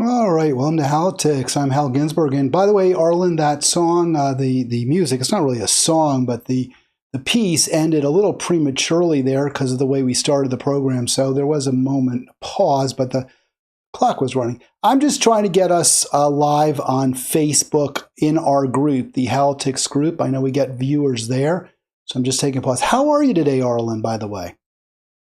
All right, welcome to Halitics. I'm Hal Ginsberg. And by the way, Arlen, that song, the music, it's not really a song, but the piece ended a little prematurely there because of the way we started the program. So there was a moment pause, but the clock was running. I'm just trying to get us live on Facebook in our group, the Halitics group. I know we get viewers there, so I'm just taking a pause. How are you today, Arlen, by the way?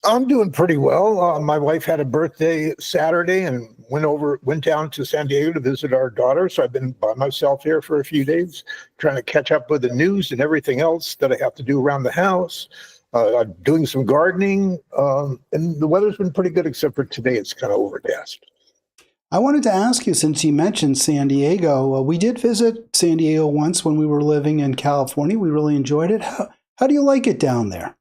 I'm doing pretty well. My wife had a birthday Saturday and went down to San Diego to visit our daughter. So I've been by myself here for a few days, trying to catch up with the news and everything else that I have to do around the house. I'm doing some gardening, and the weather's been pretty good, except for today. It's kind of overcast. I wanted to ask you, since you mentioned San Diego, we did visit San Diego once when we were living in California. We really enjoyed it. How do you like it down there?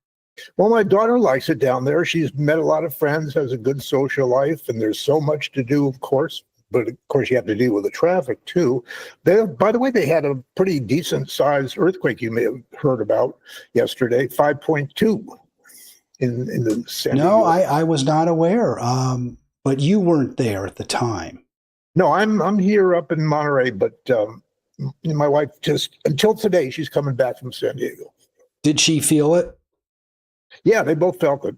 Well, my daughter likes it down there. She's met a lot of friends, has a good social life, and there's so much to do, of course. But of course, you have to deal with the traffic too. By the way, they had a pretty decent sized earthquake you may have heard about yesterday, 5.2 in the San Diego. No, I was not aware. But you weren't there at the time. No, I'm here up in Monterey, but my wife just until today she's coming back from San Diego. Did she feel it? Yeah, they both felt it.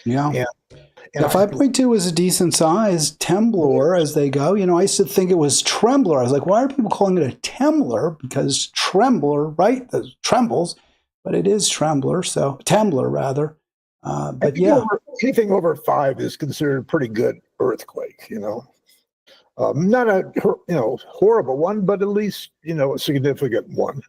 Yeah. And 5.2 is a decent size temblor as they go. You know, I used to think it was trembler. I was like, why are people calling it a temblor? Because trembler, right? Trembles, but it is trembler. So tembler rather. But yeah, anything over 5 is considered a pretty good earthquake. Not a horrible one, but at least a significant one.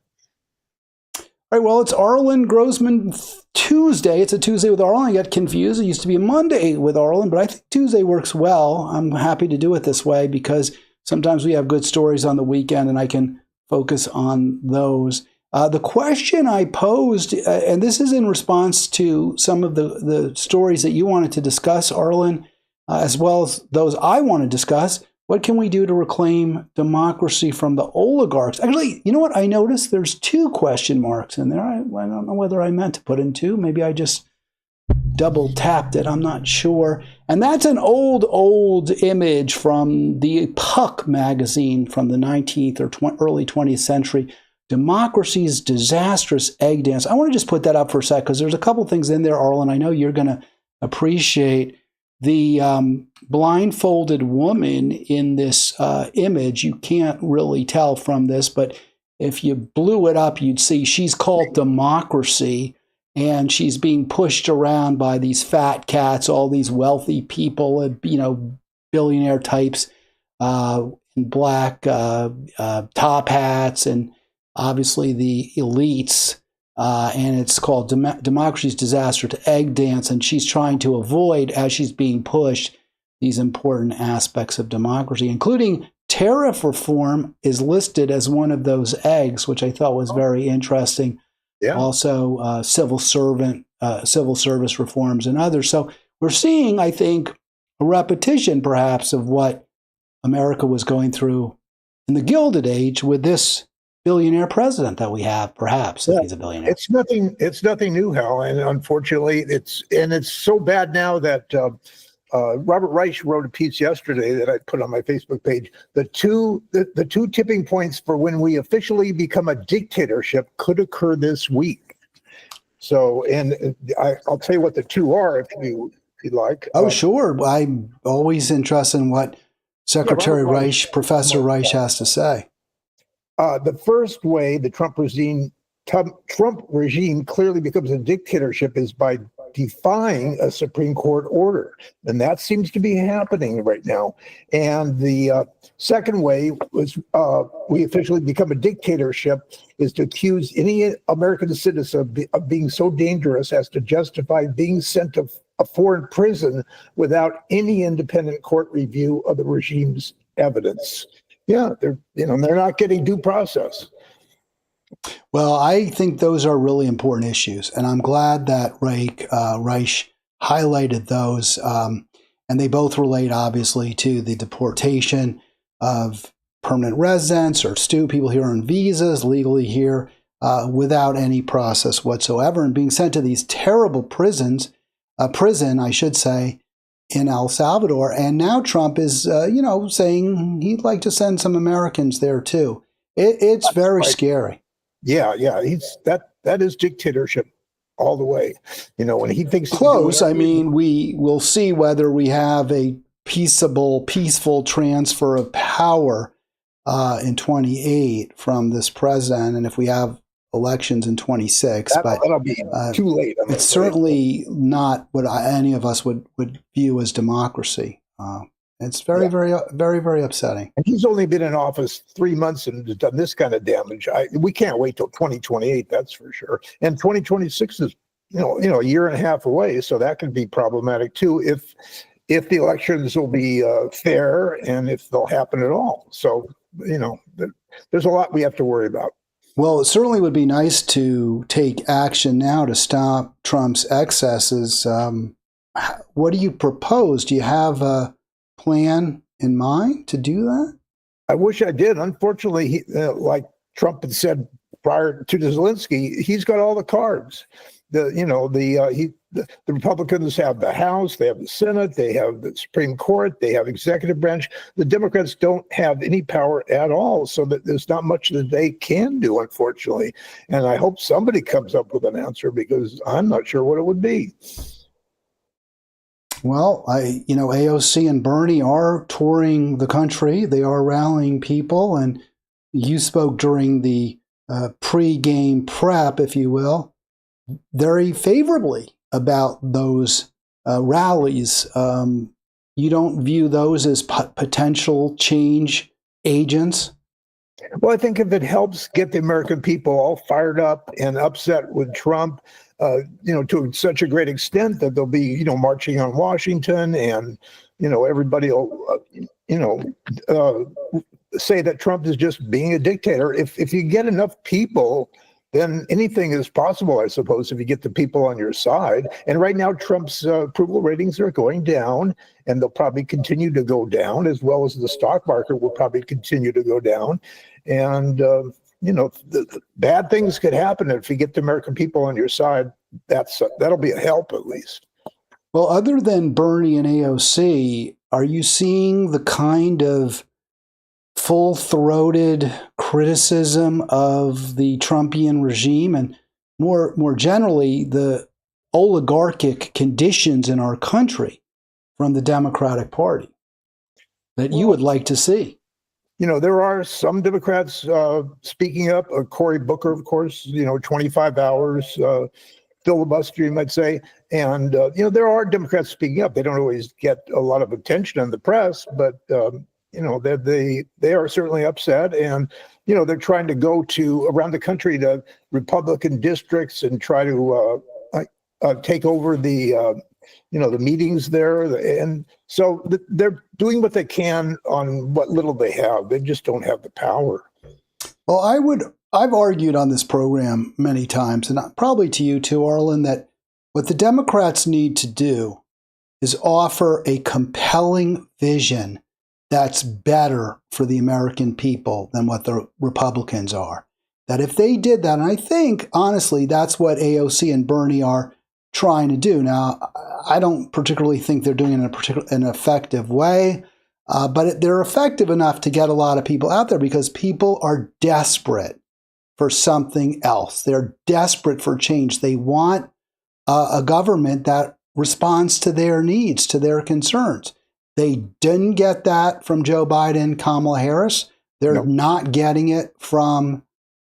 All right, well, it's Arlen Grossman Tuesday. It's a Tuesday with Arlen. I got confused. It used to be a Monday with Arlen, but I think Tuesday works well. I'm happy to do it this way because sometimes we have good stories on the weekend and I can focus on those. The question I posed, and this is in response to some of the stories that you wanted to discuss, Arlen, as well as those I want to discuss. What can we do to reclaim democracy from the oligarchs? Actually, you know what? I noticed there's 2 question marks in there. I don't know whether I meant to put in 2. Maybe I just double tapped it. I'm not sure. And that's an old image from the Puck magazine from the 19th or early 20th century. Democracy's disastrous egg dance. I want to just put that up for a sec because there's a couple things in there, Arlen, I know you're going to appreciate. The blindfolded woman in this image, you can't really tell from this, but if you blew it up, you'd see she's called Democracy, and she's being pushed around by these fat cats, all these wealthy people, billionaire types in black top hats, and obviously the elites. And it's called Democracy's Disaster to Egg Dance, and she's trying to avoid, as she's being pushed, these important aspects of democracy, including tariff reform is listed as one of those eggs, which I thought was very interesting. Yeah. Also, civil service reforms and others. So we're seeing, I think, a repetition perhaps of what America was going through in the Gilded Age with this billionaire president that we have, perhaps, if he's a billionaire. It's nothing new, Hal, and unfortunately, it's so bad now that Robert Reich wrote a piece yesterday that I put on my Facebook page. The two tipping points for when we officially become a dictatorship could occur this week. So, and I'll tell you what the 2 are if you like. Oh, sure. I'm always interested in what Secretary Reich, Professor Reich, has to say. The first way the Trump regime clearly becomes a dictatorship is by defying a Supreme Court order. And that seems to be happening right now. And the second way was we officially become a dictatorship is to accuse any American citizen of being so dangerous as to justify being sent to a foreign prison without any independent court review of the regime's evidence. Yeah, they're not getting due process. Well, I think those are really important issues, and I'm glad that Reich highlighted those, and they both relate, obviously, to the deportation of permanent residents or people here on visas, legally here, without any process whatsoever, and being sent to these terrible prison, I should say, in El Salvador. And now Trump is, saying he'd like to send some Americans there too. It's very scary. Yeah. That is dictatorship all the way. When he thinks close, I mean, we will see whether we have a peaceful transfer of power in 28 from this president, and if we have elections in 26, that'll be too late. It's certainly not what any of us would view as democracy. It's very, very upsetting. And he's only been in office 3 months and done this kind of damage. We can't wait till 2028, that's for sure. And 2026 is, a year and a half away, so that can be problematic too if the elections will be fair and if they'll happen at all. So, there's a lot we have to worry about. Well, it certainly would be nice to take action now to stop Trump's excesses. What do you propose? Do you have a plan in mind to do that? I wish I did. Unfortunately, like Trump had said prior to Zelensky, he's got all the cards. The Republicans have the House, they have the Senate, they have the Supreme Court, they have executive branch. The Democrats don't have any power at all, so that there's not much that they can do, unfortunately. And I hope somebody comes up with an answer, because I'm not sure what it would be. Well, AOC and Bernie are touring the country. They are rallying people, and you spoke during the pre-game prep, if you will, very favorably about those rallies. You don't view those as potential change agents? Well, I think if it helps get the American people all fired up and upset with Trump, to such a great extent that they'll be, marching on Washington, and, everybody will, say that Trump is just being a dictator. If you get enough people, then anything is possible, I suppose, if you get the people on your side. And right now, Trump's approval ratings are going down, and they'll probably continue to go down, as well as the stock market will probably continue to go down. And, the bad things could happen if you get the American people on your side. That'll be a help, at least. Well, other than Bernie and AOC, are you seeing the kind of full-throated criticism of the Trumpian regime, and more generally the oligarchic conditions in our country from the Democratic Party that you would like to see? There are some Democrats speaking up. Cory Booker, of course, 25 hours filibuster, you might say. And, there are Democrats speaking up. They don't always get a lot of attention in the press, but they are certainly upset, and they're trying to go to around the country to Republican districts and try to take over the the meetings there, and so they're doing what they can on what little they have. They just don't have the power. Well, I've argued on this program many times, and probably to you too, Arlen, that what the Democrats need to do is offer a compelling vision that's better for the American people than what the Republicans are. That if they did that, and I think, honestly, that's what AOC and Bernie are trying to do. Now, I don't particularly think they're doing it in an effective way, but they're effective enough to get a lot of people out there, because people are desperate for something else. They're desperate for change. They want a government that responds to their needs, to their concerns. They didn't get that from Joe Biden, Kamala Harris. They're not getting it from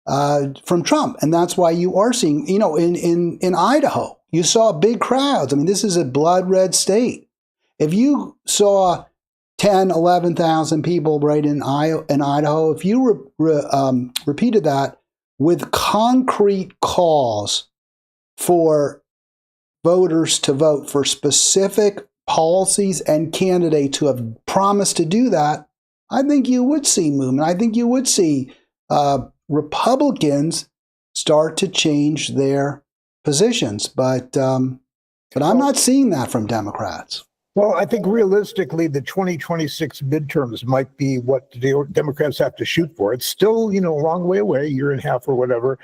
Trump, and that's why you are seeing, in Idaho, you saw big crowds. I mean, this is a blood red state. If you saw 10, 11,000 people right in Idaho, if you repeated that with concrete calls for voters to vote for specific policies and candidates who have promised to do that, I think you would see movement. I think you would see Republicans start to change their positions, but I'm not seeing that from Democrats. Well, I think realistically, the 2026 midterms might be what the Democrats have to shoot for. It's still, a long way away, a year and a half or whatever.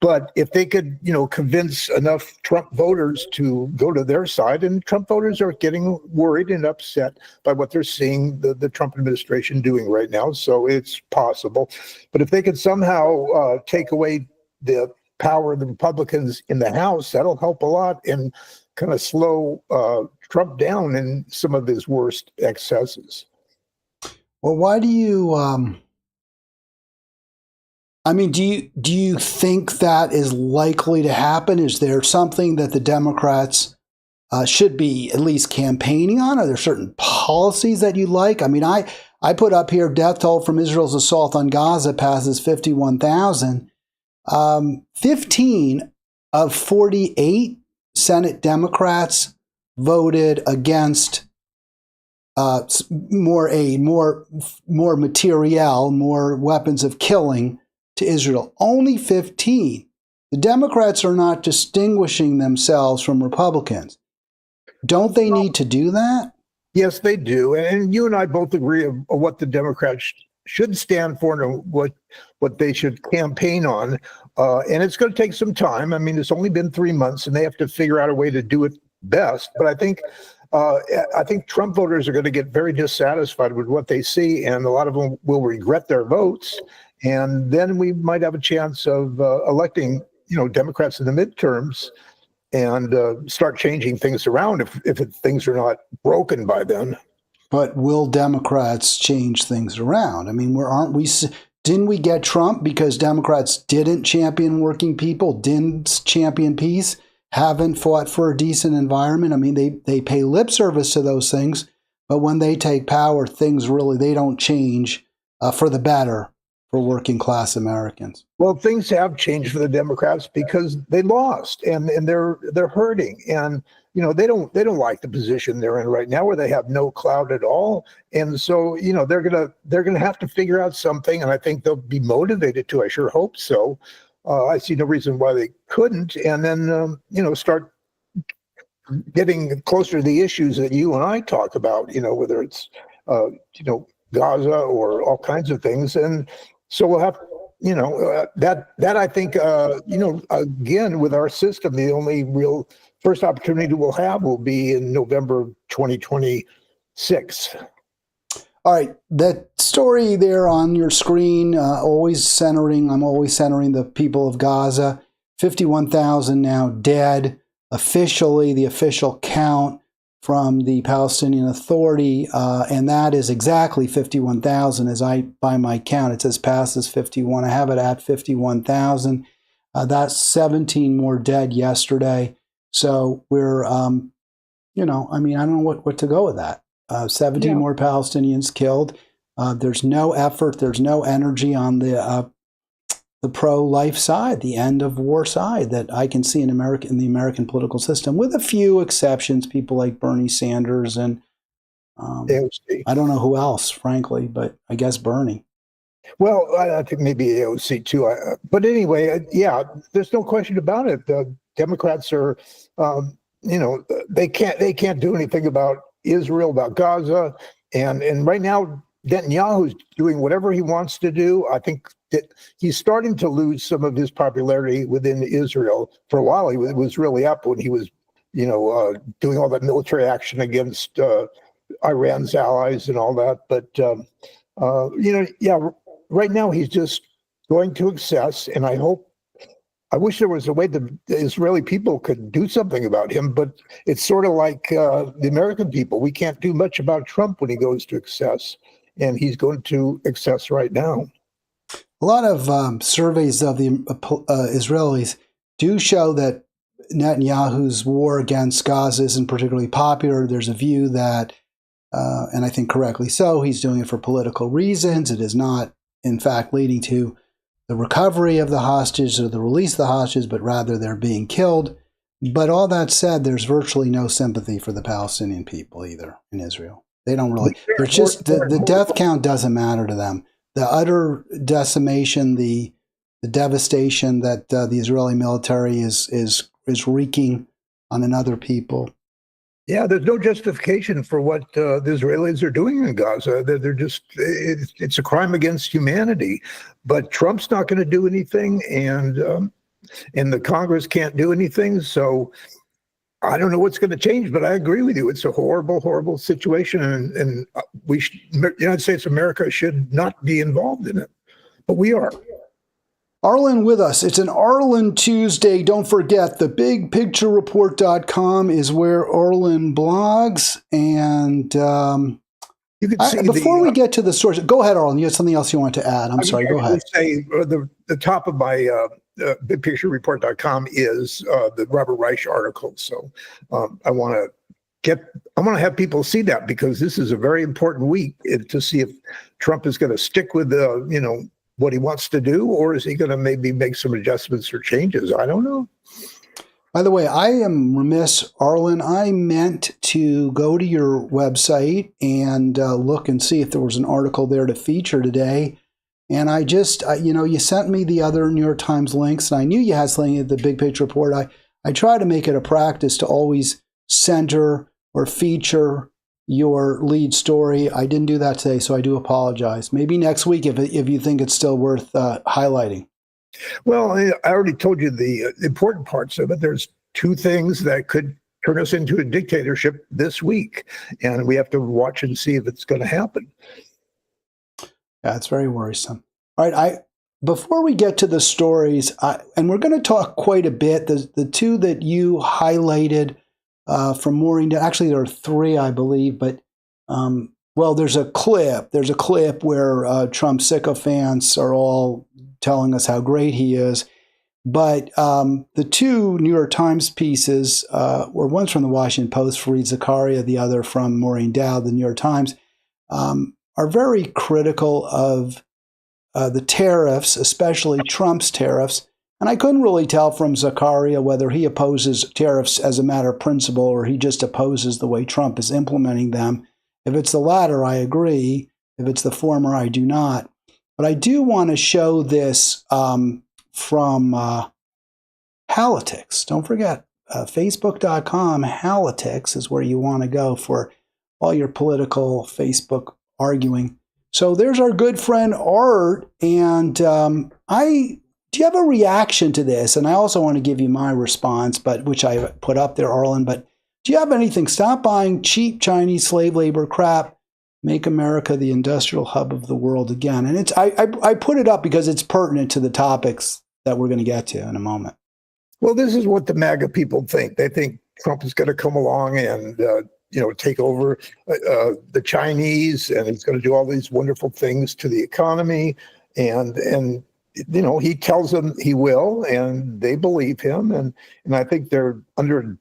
But if they could, convince enough Trump voters to go to their side, and Trump voters are getting worried and upset by what they're seeing the Trump administration doing right now. So it's possible. But if they could somehow take away the power of the Republicans in the House, that'll help a lot and kind of slow Trump down in some of his worst excesses. Well, why do you? Do you think that is likely to happen? Is there something that the Democrats should be at least campaigning on? Are there certain policies that you like? I put up here death toll from Israel's assault on Gaza passes 51,000. 15 of 48 Senate Democrats voted against more aid, more materiel, more weapons of killing to Israel. Only 15. The Democrats are not distinguishing themselves from Republicans. Don't they need to do that? Yes, they do. And you and I both agree on what the Democrats should stand for and what they should campaign on. And it's going to take some time. It's only been 3 months, and they have to figure out a way to do it best. But I think Trump voters are going to get very dissatisfied with what they see, and a lot of them will regret their votes. And then we might have a chance of electing, Democrats in the midterms and start changing things around if things are not broken by then. But will Democrats change things around? Didn't we get Trump because Democrats didn't champion working people, didn't champion peace, haven't fought for a decent environment? They pay lip service to those things, but when they take power, they don't change for the better for working class Americans. Well, things have changed for the Democrats because they lost and they're hurting, and they don't like the position they're in right now, where they have no clout at all. And so they're gonna have to figure out something, and I think they'll be motivated to. I sure hope so. I see no reason why they couldn't, and then start getting closer to the issues that you and I talk about. Whether it's Gaza or all kinds of things. And so we'll have, that I think, again, with our system, the only real first opportunity we'll have will be in November 2026. All right, that story there on your screen, I'm always centering the people of Gaza. 51,000 now dead. Officially, the official count from the Palestinian Authority, and that is exactly 51,000 by my count. It says passes 51. I have it at 51,000. That's 17 more dead yesterday. So we're, I don't know what to go with that. 17 more Palestinians killed. There's no effort. There's no energy on the pro-life side, the end of war side that I can see in the American political system, with a few exceptions, people like Bernie Sanders and I don't know who else, frankly, but I guess Bernie. Well, I think maybe AOC too. But anyway, there's no question about it. The Democrats are, they can't do anything about Israel, about Gaza, and right now Netanyahu's doing whatever he wants to do. I think that he's starting to lose some of his popularity within Israel. For a while, he was really up when he was, doing all that military action against Iran's allies and all that. But right now he's just going to excess, and I wish there was a way the Israeli people could do something about him, but it's sort of like the American people. We can't do much about Trump when he goes to excess, and he's going to excess right now. A lot of surveys of the Israelis do show that Netanyahu's war against Gaza isn't particularly popular. There's a view that, and I think correctly so, he's doing it for political reasons. It is not, in fact, leading to the recovery of the hostages or the release of the hostages, but rather they're being killed. But all that said, there's virtually no sympathy for the Palestinian people either in Israel. They don't really, they're just, the death count doesn't matter to them. The utter decimation, the devastation that the Israeli military is wreaking on another people. Yeah, there's no justification for what the Israelis are doing in Gaza. They're just, it's a crime against humanity. But Trump's not going to do anything. And and the Congress can't do anything. So I don't know what's going to change, but I agree with you. It's a horrible, horrible situation, and the United States of America should not be involved in it, but we are. Arlen with us. It's an Arlen Tuesday. Don't forget, the bigpicturereport.com is where Arlen blogs. And you can see before we get to the source, go ahead, Arlen. You had something else you want to add. I'm sorry, go ahead. Say, the top of my bigpicturereport.com is the Robert Reich article. So I want to have people see that, because this is a very important week to see if Trump is going to stick with what he wants to do, or is he going to maybe make some adjustments or changes? I don't know. By the way, I am remiss, Arlen. I meant to go to your website and look and see if there was an article there to feature today. And I just, you sent me the other New York Times links, and I knew you had something at the Big Picture Report. I try to make it a practice to always center or feature your lead story. I didn't do that today, so I do apologize. Maybe next week if you think it's still worth highlighting. Well, I already told you the important parts of it. There's two things that could turn us into a dictatorship this week, and we have to watch and see if it's going to happen. Yeah, it's very worrisome. All right, before we get to the stories, and we're going to talk quite a bit, the two that you highlighted from Maureen, actually there are three, I believe, but there's a clip. There's a clip where Trump sycophants are all telling us how great he is. But the two New York Times pieces, were one's from the Washington Post, Fareed Zakaria, the other from Maureen Dowd, the New York Times, are very critical of the tariffs, especially Trump's tariffs. And I couldn't really tell from Zakaria whether he opposes tariffs as a matter of principle or he just opposes the way Trump is implementing them. If it's the latter, I agree. If it's the former, I do not. But I do want to show this from Halitics. Don't forget, Facebook.com, Halitics is where you want to go for all your political Facebook arguing. So there's our good friend Art, and do you have a reaction to this? And I also want to give you my response, but which I put up there, Arlen. But do you have anything? Stop buying cheap Chinese slave labor crap. Make America the industrial hub of the world again. And I put it up because it's pertinent to the topics that we're going to get to in a moment. Well, this is what the MAGA people think. They think Trump is going to come along and take over the Chinese, and he's going to do all these wonderful things to the economy, and he tells them he will, and they believe him, and I think they're under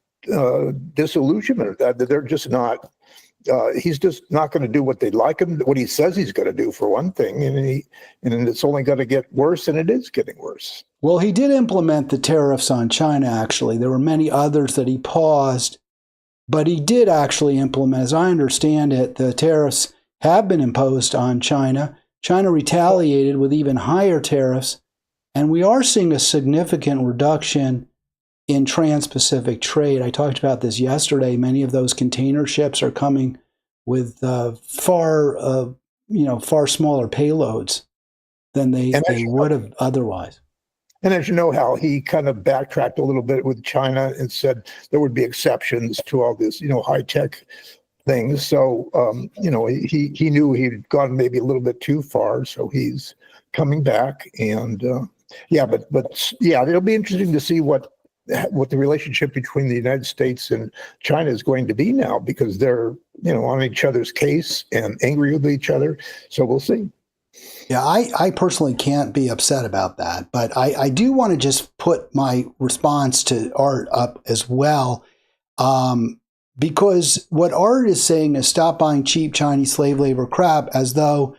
disillusionment that they're just not. He's just not going to do what they'd like him, what he says he's going to do, for one thing, and it's only going to get worse, and it is getting worse. Well, he did implement the tariffs on China, actually. There were many others that he paused, but he did actually implement, as I understand it, the tariffs have been imposed on China. China retaliated with even higher tariffs, and we are seeing a significant reduction in trans-Pacific trade. I talked about this yesterday. Many of those container ships are coming with far smaller payloads than they would have otherwise. And as you know, Hal, he kind of backtracked a little bit with China and said there would be exceptions to all this, high-tech things. So, he knew he'd gone maybe a little bit too far. So he's coming back. And it'll be interesting to see what the relationship between the United States and China is going to be now, because they're, on each other's case and angry with each other. So we'll see. Yeah, I personally can't be upset about that, but I do want to just put my response to Art up as well, because what Art is saying is stop buying cheap Chinese slave labor crap, as though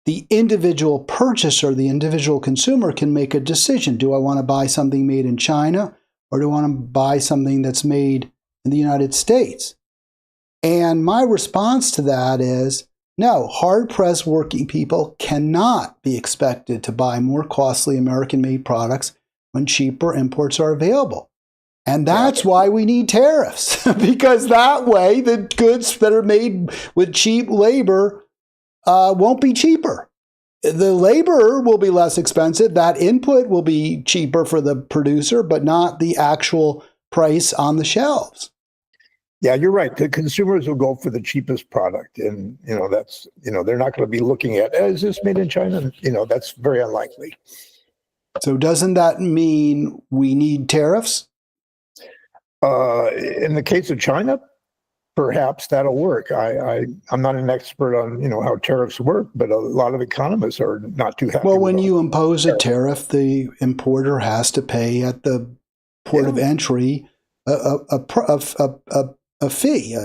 the individual purchaser, the individual consumer can make a decision. Do I want to buy something made in China, or do I want to buy something that's made in the United States? And my response to that is, no, hard-pressed working people cannot be expected to buy more costly American-made products when cheaper imports are available. And that's why we need tariffs, because that way the goods that are made with cheap labor won't be cheaper. the labor will be less expensive. That input will be cheaper for the producer, but not the actual price on the shelves. Yeah, you're right. The consumers will go for the cheapest product. And, that's, they're not going to be looking at, is this made in China? That's very unlikely. So doesn't that mean we need tariffs? In the case of China, perhaps that'll work. I'm not an expert on, how tariffs work, but a lot of economists are not too happy. Well, when you impose a tariff, the importer has to pay at the port of entry a fee.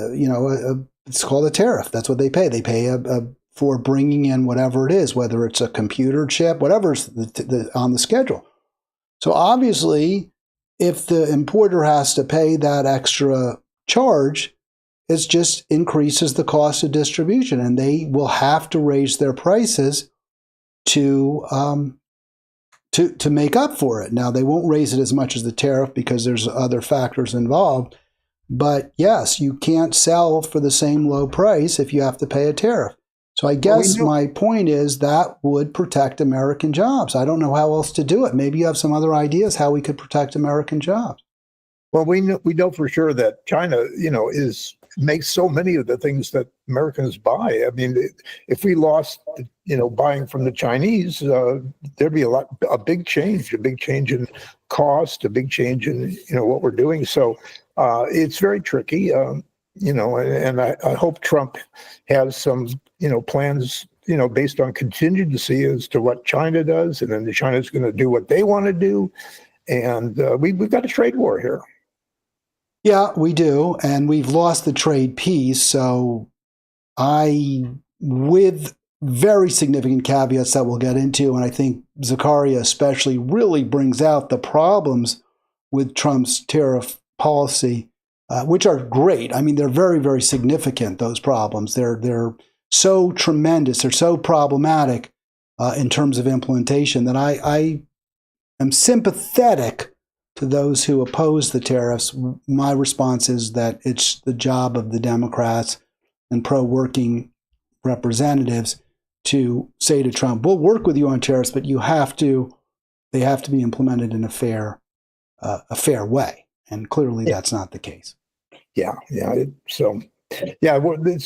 It's called a tariff. That's what they pay. They pay for bringing in whatever it is, whether it's a computer chip, whatever's on the schedule. So obviously, if the importer has to pay that extra charge, it just increases the cost of distribution, and they will have to raise their prices to make up for it. Now, they won't raise it as much as the tariff because there's other factors involved. But yes, you can't sell for the same low price if you have to pay a tariff. So I guess my point is that would protect American jobs. I don't know how else to do it. Maybe you have some other ideas how we could protect American jobs. Well, we know for sure that China, makes so many of the things that Americans buy. I mean, if we lost, buying from the Chinese, there'd be a big change in cost, a big change in, what we're doing. So it's very tricky, and I hope Trump has some, plans, based on contingency as to what China does. And then China's going to do what they want to do. And we've got a trade war here. Yeah, we do. And we've lost the trade peace. So with very significant caveats that we'll get into, and I think Zakaria especially really brings out the problems with Trump's tariff policy, which are great. I mean, they're very, very significant, those problems. They're so tremendous. They're so problematic in terms of implementation that I am sympathetic to those who oppose the tariffs. My response is that it's the job of the Democrats and pro-working representatives to say to Trump, we'll work with you on tariffs, but they have to be implemented in a fair way. And clearly that's not the case. Yeah. It's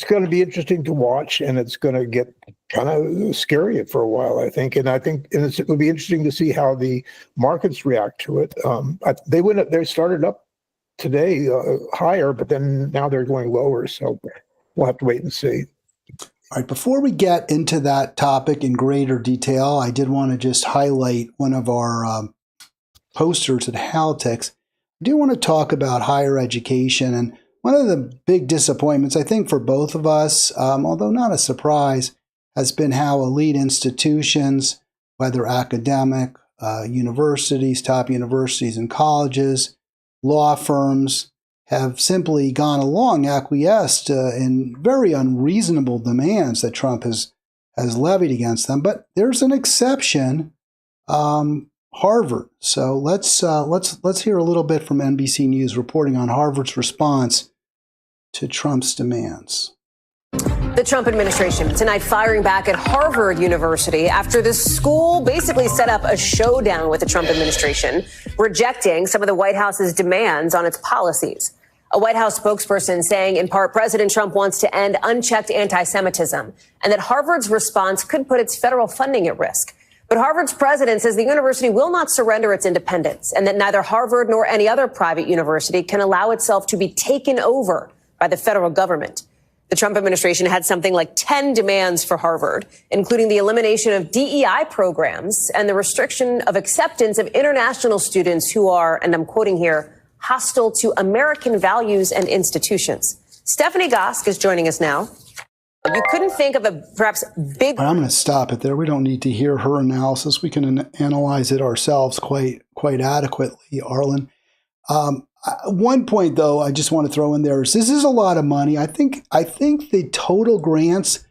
going to be interesting to watch, and it's going to get kind of scary for a while, I think. And it will be interesting to see how the markets react to it. They started up today higher, but then now they're going lower. So we'll have to wait and see. All right. Before we get into that topic in greater detail, I did want to just highlight one of our posters at Halitics. I do want to talk about higher education, and one of the big disappointments, I think, for both of us, although not a surprise, has been how elite institutions, whether academic, universities, top universities and colleges, law firms, have simply gone along, acquiesced in very unreasonable demands that Trump has levied against them. But there's an exception, Harvard. So let's hear a little bit from NBC News reporting on Harvard's response to Trump's demands. The Trump administration tonight firing back at Harvard University after the school basically set up a showdown with the Trump administration, rejecting some of the White House's demands on its policies. A White House spokesperson saying, in part, President Trump wants to end unchecked anti-Semitism and that Harvard's response could put its federal funding at risk. But Harvard's president says the university will not surrender its independence and that neither Harvard nor any other private university can allow itself to be taken over by the federal government. The Trump administration had something like 10 demands for Harvard, including the elimination of DEI programs and the restriction of acceptance of international students who are, and I'm quoting here, hostile to American values and institutions. Stephanie Gosk is joining us now. You couldn't think of a perhaps big... I'm going to stop it there. We don't need to hear her analysis. We can analyze it ourselves quite adequately, Arlen. One point, though, I just want to throw in there is this is a lot of money. I think the total grants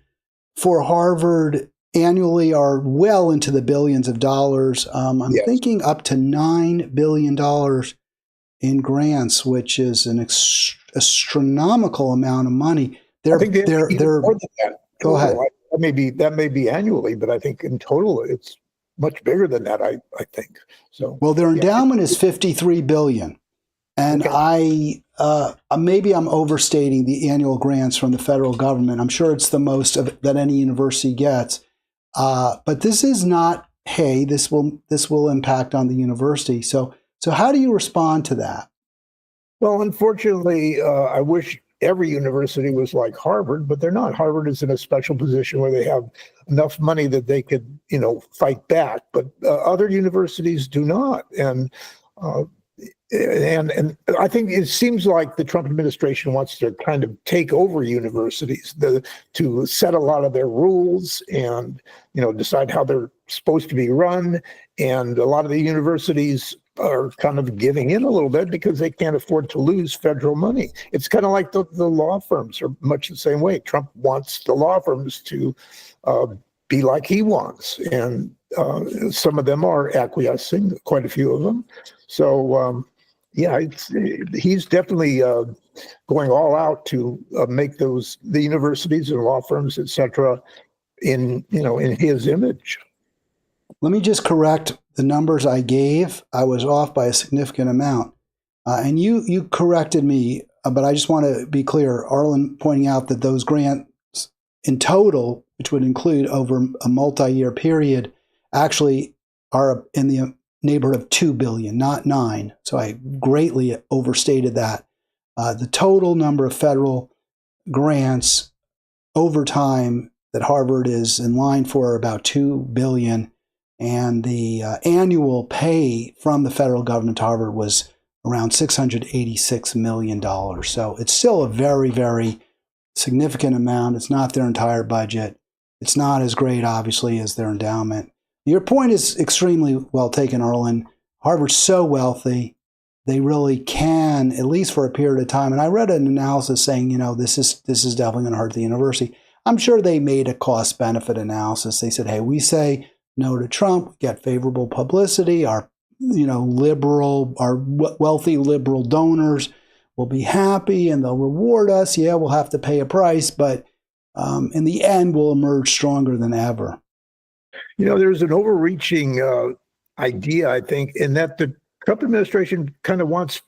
for Harvard annually are well into the billions of dollars. I'm thinking up to $9 billion in grants, which is an astronomical amount of money. I think they're more than that. Go ahead. that may be annually, but I think in total it's much bigger than that. I think so. Well, their endowment is $53 billion. And Okay. maybe I'm overstating the annual grants from the federal government. I'm sure it's the most that any university gets. But this is not, hey, this will impact on the university. So how do you respond to that? Well, unfortunately, I wish every university was like Harvard, but they're not. Harvard is in a special position where they have enough money that they could, fight back. But other universities do not. And I think it seems like the Trump administration wants to kind of take over universities, to set a lot of their rules and decide how they're supposed to be run. And a lot of the universities are kind of giving in a little bit because they can't afford to lose federal money. It's kind of like the law firms are much the same way. Trump wants the law firms to be like he wants, and some of them are acquiescing, quite a few of them. So. He's definitely going all out to make the universities and law firms, et cetera, in his image. Let me just correct the numbers I gave. I was off by a significant amount. And you corrected me, but I just want to be clear. Arlen pointing out that those grants in total, which would include over a multi-year period, actually are in the neighborhood of 2 billion, not 9. So I greatly overstated that. The total number of federal grants over time that Harvard is in line for are about 2 billion. And the annual pay from the federal government to Harvard was around $686 million. So it's still a very, very significant amount. It's not their entire budget. It's not as great, obviously, as their endowment. Your point is extremely well taken, Arlen. Harvard's so wealthy, they really can, at least for a period of time. And I read an analysis saying, this is definitely going to hurt the university. I'm sure they made a cost-benefit analysis. They said, hey, we say no to Trump, we get favorable publicity. Our, our wealthy liberal donors will be happy and they'll reward us. Yeah, we'll have to pay a price, but in the end, we'll emerge stronger than ever. There's an overreaching idea, I think, in that the Trump administration kind of wants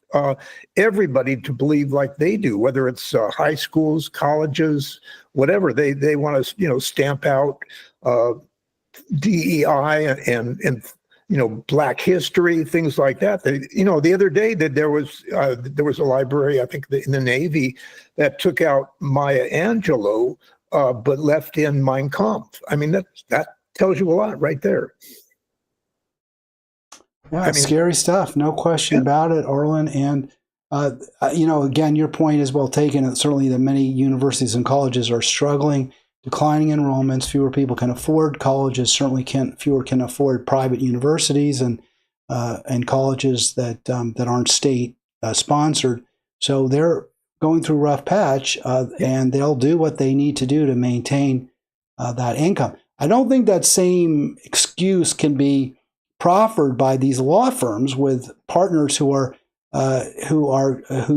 everybody to believe like they do, whether it's high schools, colleges, whatever. They want to, stamp out DEI and Black history, things like that. The other day that there was a library, I think in the Navy, that took out Maya Angelou, but left in Mein Kampf. I mean, that tells you a lot right there. Yeah, scary stuff. No question about it, Arlen. And, again, your point is well taken. Certainly that many universities and colleges are struggling, declining enrollments. Fewer people can afford colleges. Certainly fewer can afford private universities and colleges that aren't state sponsored. So they're going through a rough patch, and they'll do what they need to do to maintain that income. I don't think that same excuse can be proffered by these law firms with partners who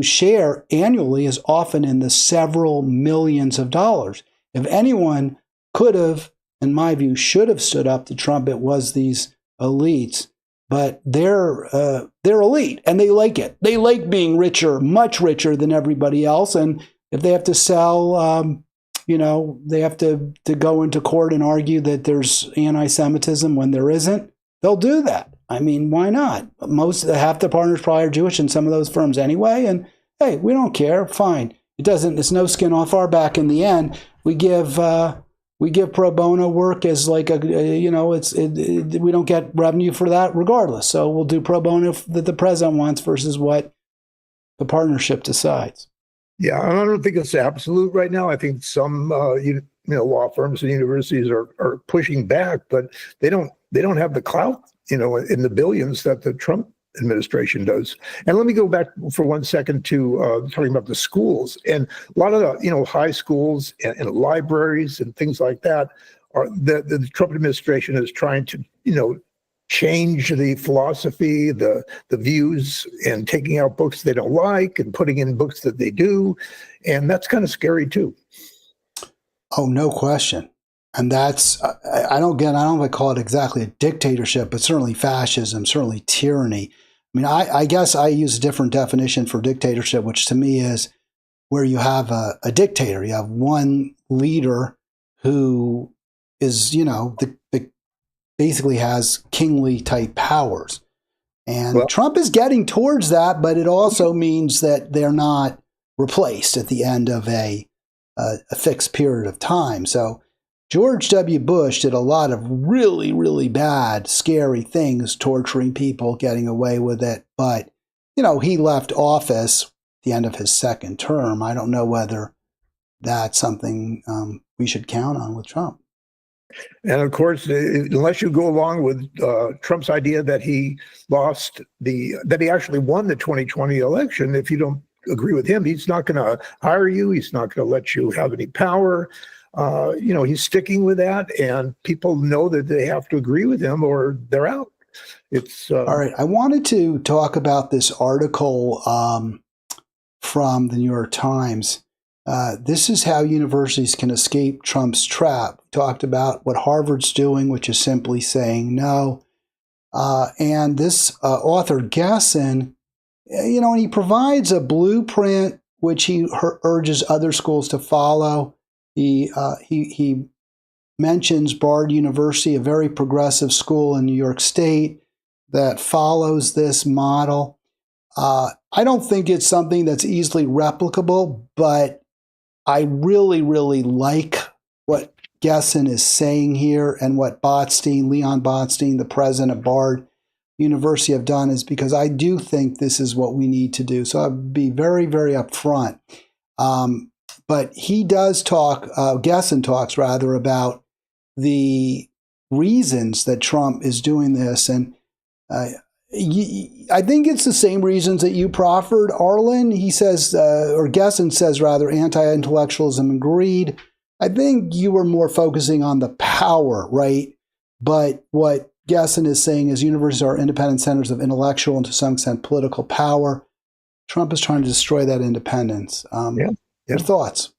share annually is often in the several millions of dollars. If anyone could have, in my view, should have stood up to Trump, it was these elites. But they're elite and they like it. They like being richer, much richer than everybody else. And if they have to sell, they have to go into court and argue that there's anti-Semitism when there isn't, they'll do that. I mean, why not? Half the partners probably are Jewish in some of those firms anyway. And hey, we don't care. Fine. It's no skin off our back in the end. We give pro bono work as like we don't get revenue for that regardless. So we'll do pro bono that the president wants versus what the partnership decides. Yeah, and I don't think it's absolute right now. I think some law firms and universities are pushing back, but they don't have the clout, in the billions that the Trump administration does. And let me go back for 1 second to talking about the schools. And a lot of the high schools and libraries and things like that are the Trump administration is trying to change the philosophy, the views, and taking out books they don't like and putting in books that they do. And that's kind of scary too. Oh, no question. And that's, I don't know if I call it exactly a dictatorship, but certainly fascism, certainly tyranny. I mean, I guess I use a different definition for dictatorship, which to me is where you have a dictator. You have one leader who is, basically has kingly type powers. And Well, Trump is getting towards that, but it also means that they're not replaced at the end of a fixed period of time. So George W. Bush did a lot of really, really bad, scary things, torturing people, getting away with it. But, he left office at the end of his second term. I don't know whether that's something we should count on with Trump. and of course, unless you go along with Trump's idea that he that he actually won the 2020 election, if you don't agree with him, he's not going to hire you. He's not going to let you have any power. He's sticking with that, and people know that they have to agree with him or they're out. It's all right. I wanted to talk about this article from the New York Times. This is how universities can escape Trump's trap. We talked about what Harvard's doing, which is simply saying no. And this author, Gasson, and he provides a blueprint which he urges other schools to follow. He mentions Bard University, a very progressive school in New York State that follows this model. I don't think it's something that's easily replicable, but I really, really like what Gasson is saying here, and what Leon Botstein, the president of Bard University, have done, is because I do think this is what we need to do. So I'll be very, very upfront. But he does talk, Gasson talks rather, about the reasons that Trump is doing this. And I think it's the same reasons that you proffered, Arlen. He says, or Gasson says rather, anti-intellectualism and greed. I think you were more focusing on the power, right? But what Gasson is saying is universities are independent centers of intellectual and to some extent political power. Trump is trying to destroy that independence. Your thoughts?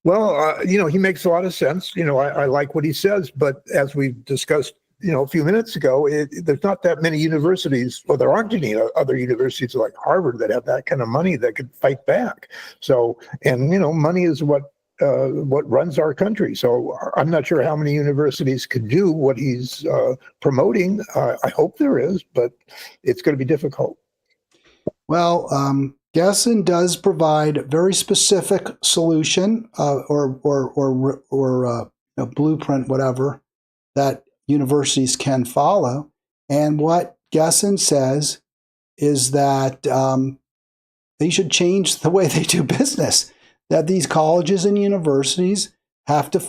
Well, he makes a lot of sense. I like what he says, but as we discussed, a few minutes ago, there's not that many universities, or there aren't any other universities like Harvard that have that kind of money that could fight back. So, and money is what runs our country. So I'm not sure how many universities could do what he's promoting. I hope there is, but it's going to be difficult. Well, Gasson does provide a very specific solution or blueprint, whatever, that universities can follow. And what Gasson says is that they should change the way they do business, that these colleges and universities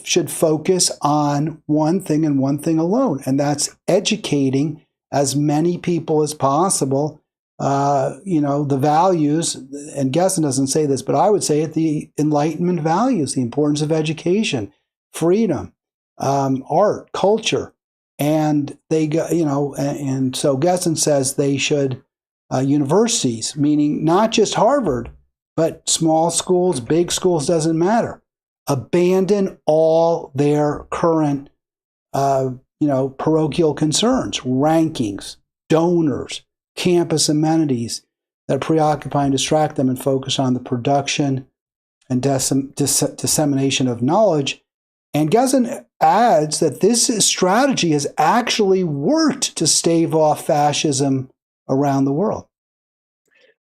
should focus on one thing and one thing alone, and that's educating as many people as possible. The values, and Gasson doesn't say this, but I would say it, the Enlightenment values, the importance of education, freedom, art, culture. And and so Gasson says they should, universities, meaning not just Harvard, but small schools, big schools, doesn't matter, abandon all their current, parochial concerns, rankings, donors, campus amenities that preoccupy and distract them, and focus on the production and dissemination of knowledge. And Gasson adds that this strategy has actually worked to stave off fascism around the world.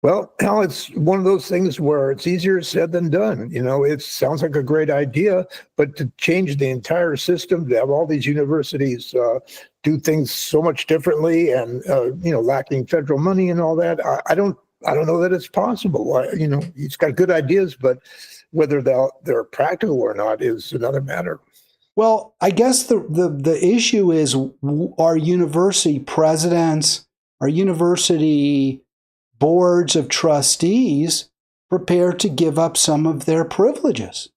Well, Al, it's one of those things where it's easier said than done. It sounds like a great idea, but to change the entire system, to have all these universities do things so much differently, and lacking federal money and all that, I don't know that it's possible. He's got good ideas, but whether they're practical or not is another matter. Well, I guess the issue is, are university presidents, are university boards of trustees prepared to give up some of their privileges?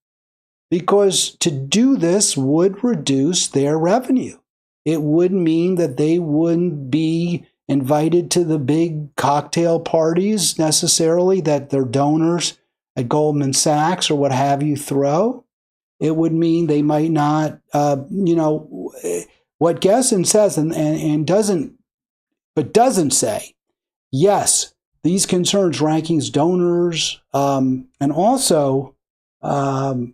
Because to do this would reduce their revenue. It would mean that they wouldn't be invited to the big cocktail parties necessarily that their donors at Goldman Sachs or what have you throw. it would mean they might not, what Gesson says and doesn't say, yes, these concerns, rankings, donors, and also the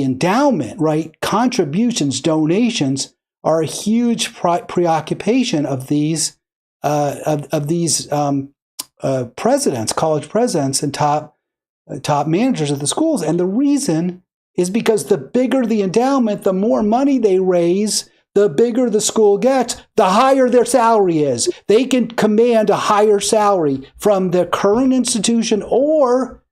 endowment, right? Contributions, donations are a huge preoccupation of these presidents, college presidents, and top managers of the schools. And the reason is because the bigger the endowment, the more money they raise, the bigger the school gets, the higher their salary is. They can command a higher salary from the current institution, or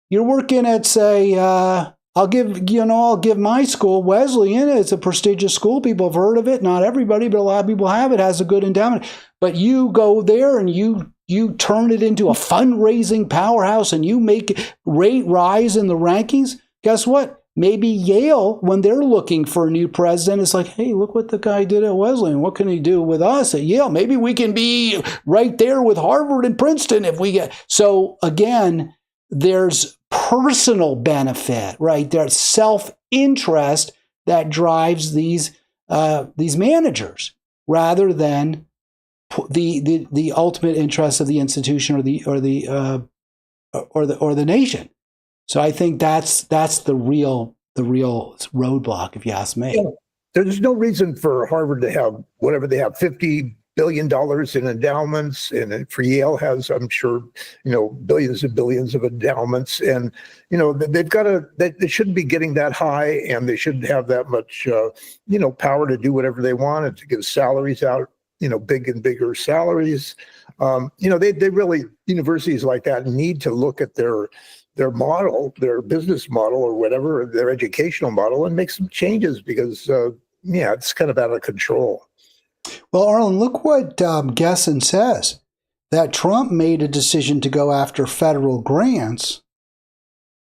you're working at, say, I'll give my school, Wesleyan. It's a prestigious school. People have heard of it. Not everybody, but a lot of people have. It has a good endowment. But you go there and you turn it into a fundraising powerhouse and you make rate rise in the rankings. Guess what? Maybe Yale, when they're looking for a new president, is like, hey, look what the guy did at Wesleyan. What can he do with us at Yale? Maybe we can be right there with Harvard and Princeton if we get. So again, there's personal benefit, right? There's self-interest that drives these managers rather than the ultimate interest of the institution or the nation. So I think that's the real roadblock, if you ask me. Yeah. There's no reason for Harvard to have whatever they have, $50 billion in endowments, and for Yale has, I'm sure, billions and billions of endowments, and they've got they shouldn't be getting that high, and they shouldn't have that much power to do whatever they want and to give salaries out, big and bigger salaries. They really, universities like that need to look at their model, their business model or whatever, their educational model, and make some changes because it's kind of out of control. Well, Arlen, look what Gesson says, that Trump made a decision to go after federal grants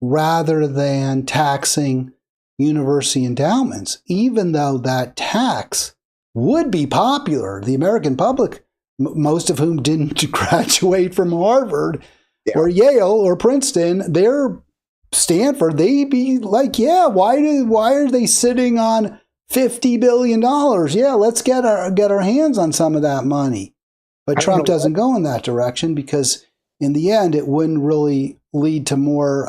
rather than taxing university endowments, even though that tax would be popular. The American public, most of whom didn't graduate from Harvard or Yale or Princeton, they're Stanford, they'd be like, why are they sitting on $50 billion? Yeah, let's get our hands on some of that money. But Trump doesn't go in that direction because in the end, it wouldn't really lead to more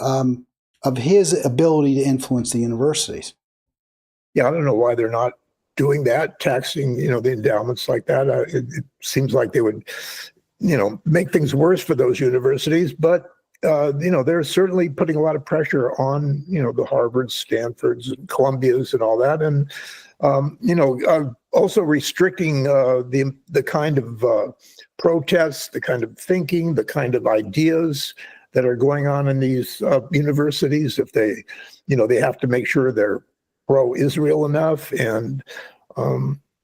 of his ability to influence the universities. Yeah, I don't know why they're not doing that, taxing, the endowments like that. It seems like they would, make things worse for those universities. But, they're certainly putting a lot of pressure on, the Harvards, Stanfords, and Columbias and all that. And, also restricting the kind of protests, the kind of thinking, the kind of ideas that are going on in these universities. If they have to make sure they're pro-Israel enough, and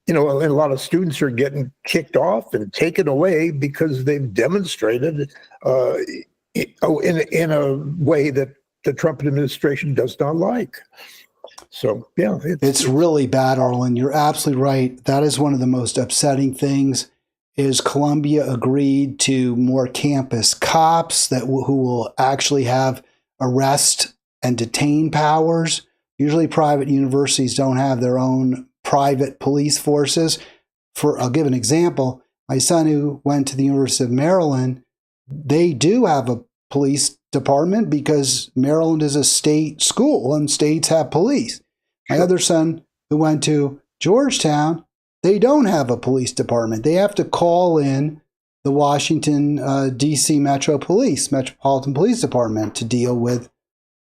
and a lot of students are getting kicked off and taken away because they've demonstrated in a way that the Trump administration does not like. So yeah, it's really bad, Arlen. You're absolutely right. That is one of the most upsetting things. Is Columbia agreed to more campus cops who will actually have arrest and detain powers. Usually private universities don't have their own private police forces. I'll give an example. My son, who went to the University of Maryland, they do have a police department because Maryland is a state school and states have police. My other son, who went to Georgetown, they don't have a police department. They have to call in the Washington, D.C. Metropolitan Police Department to deal with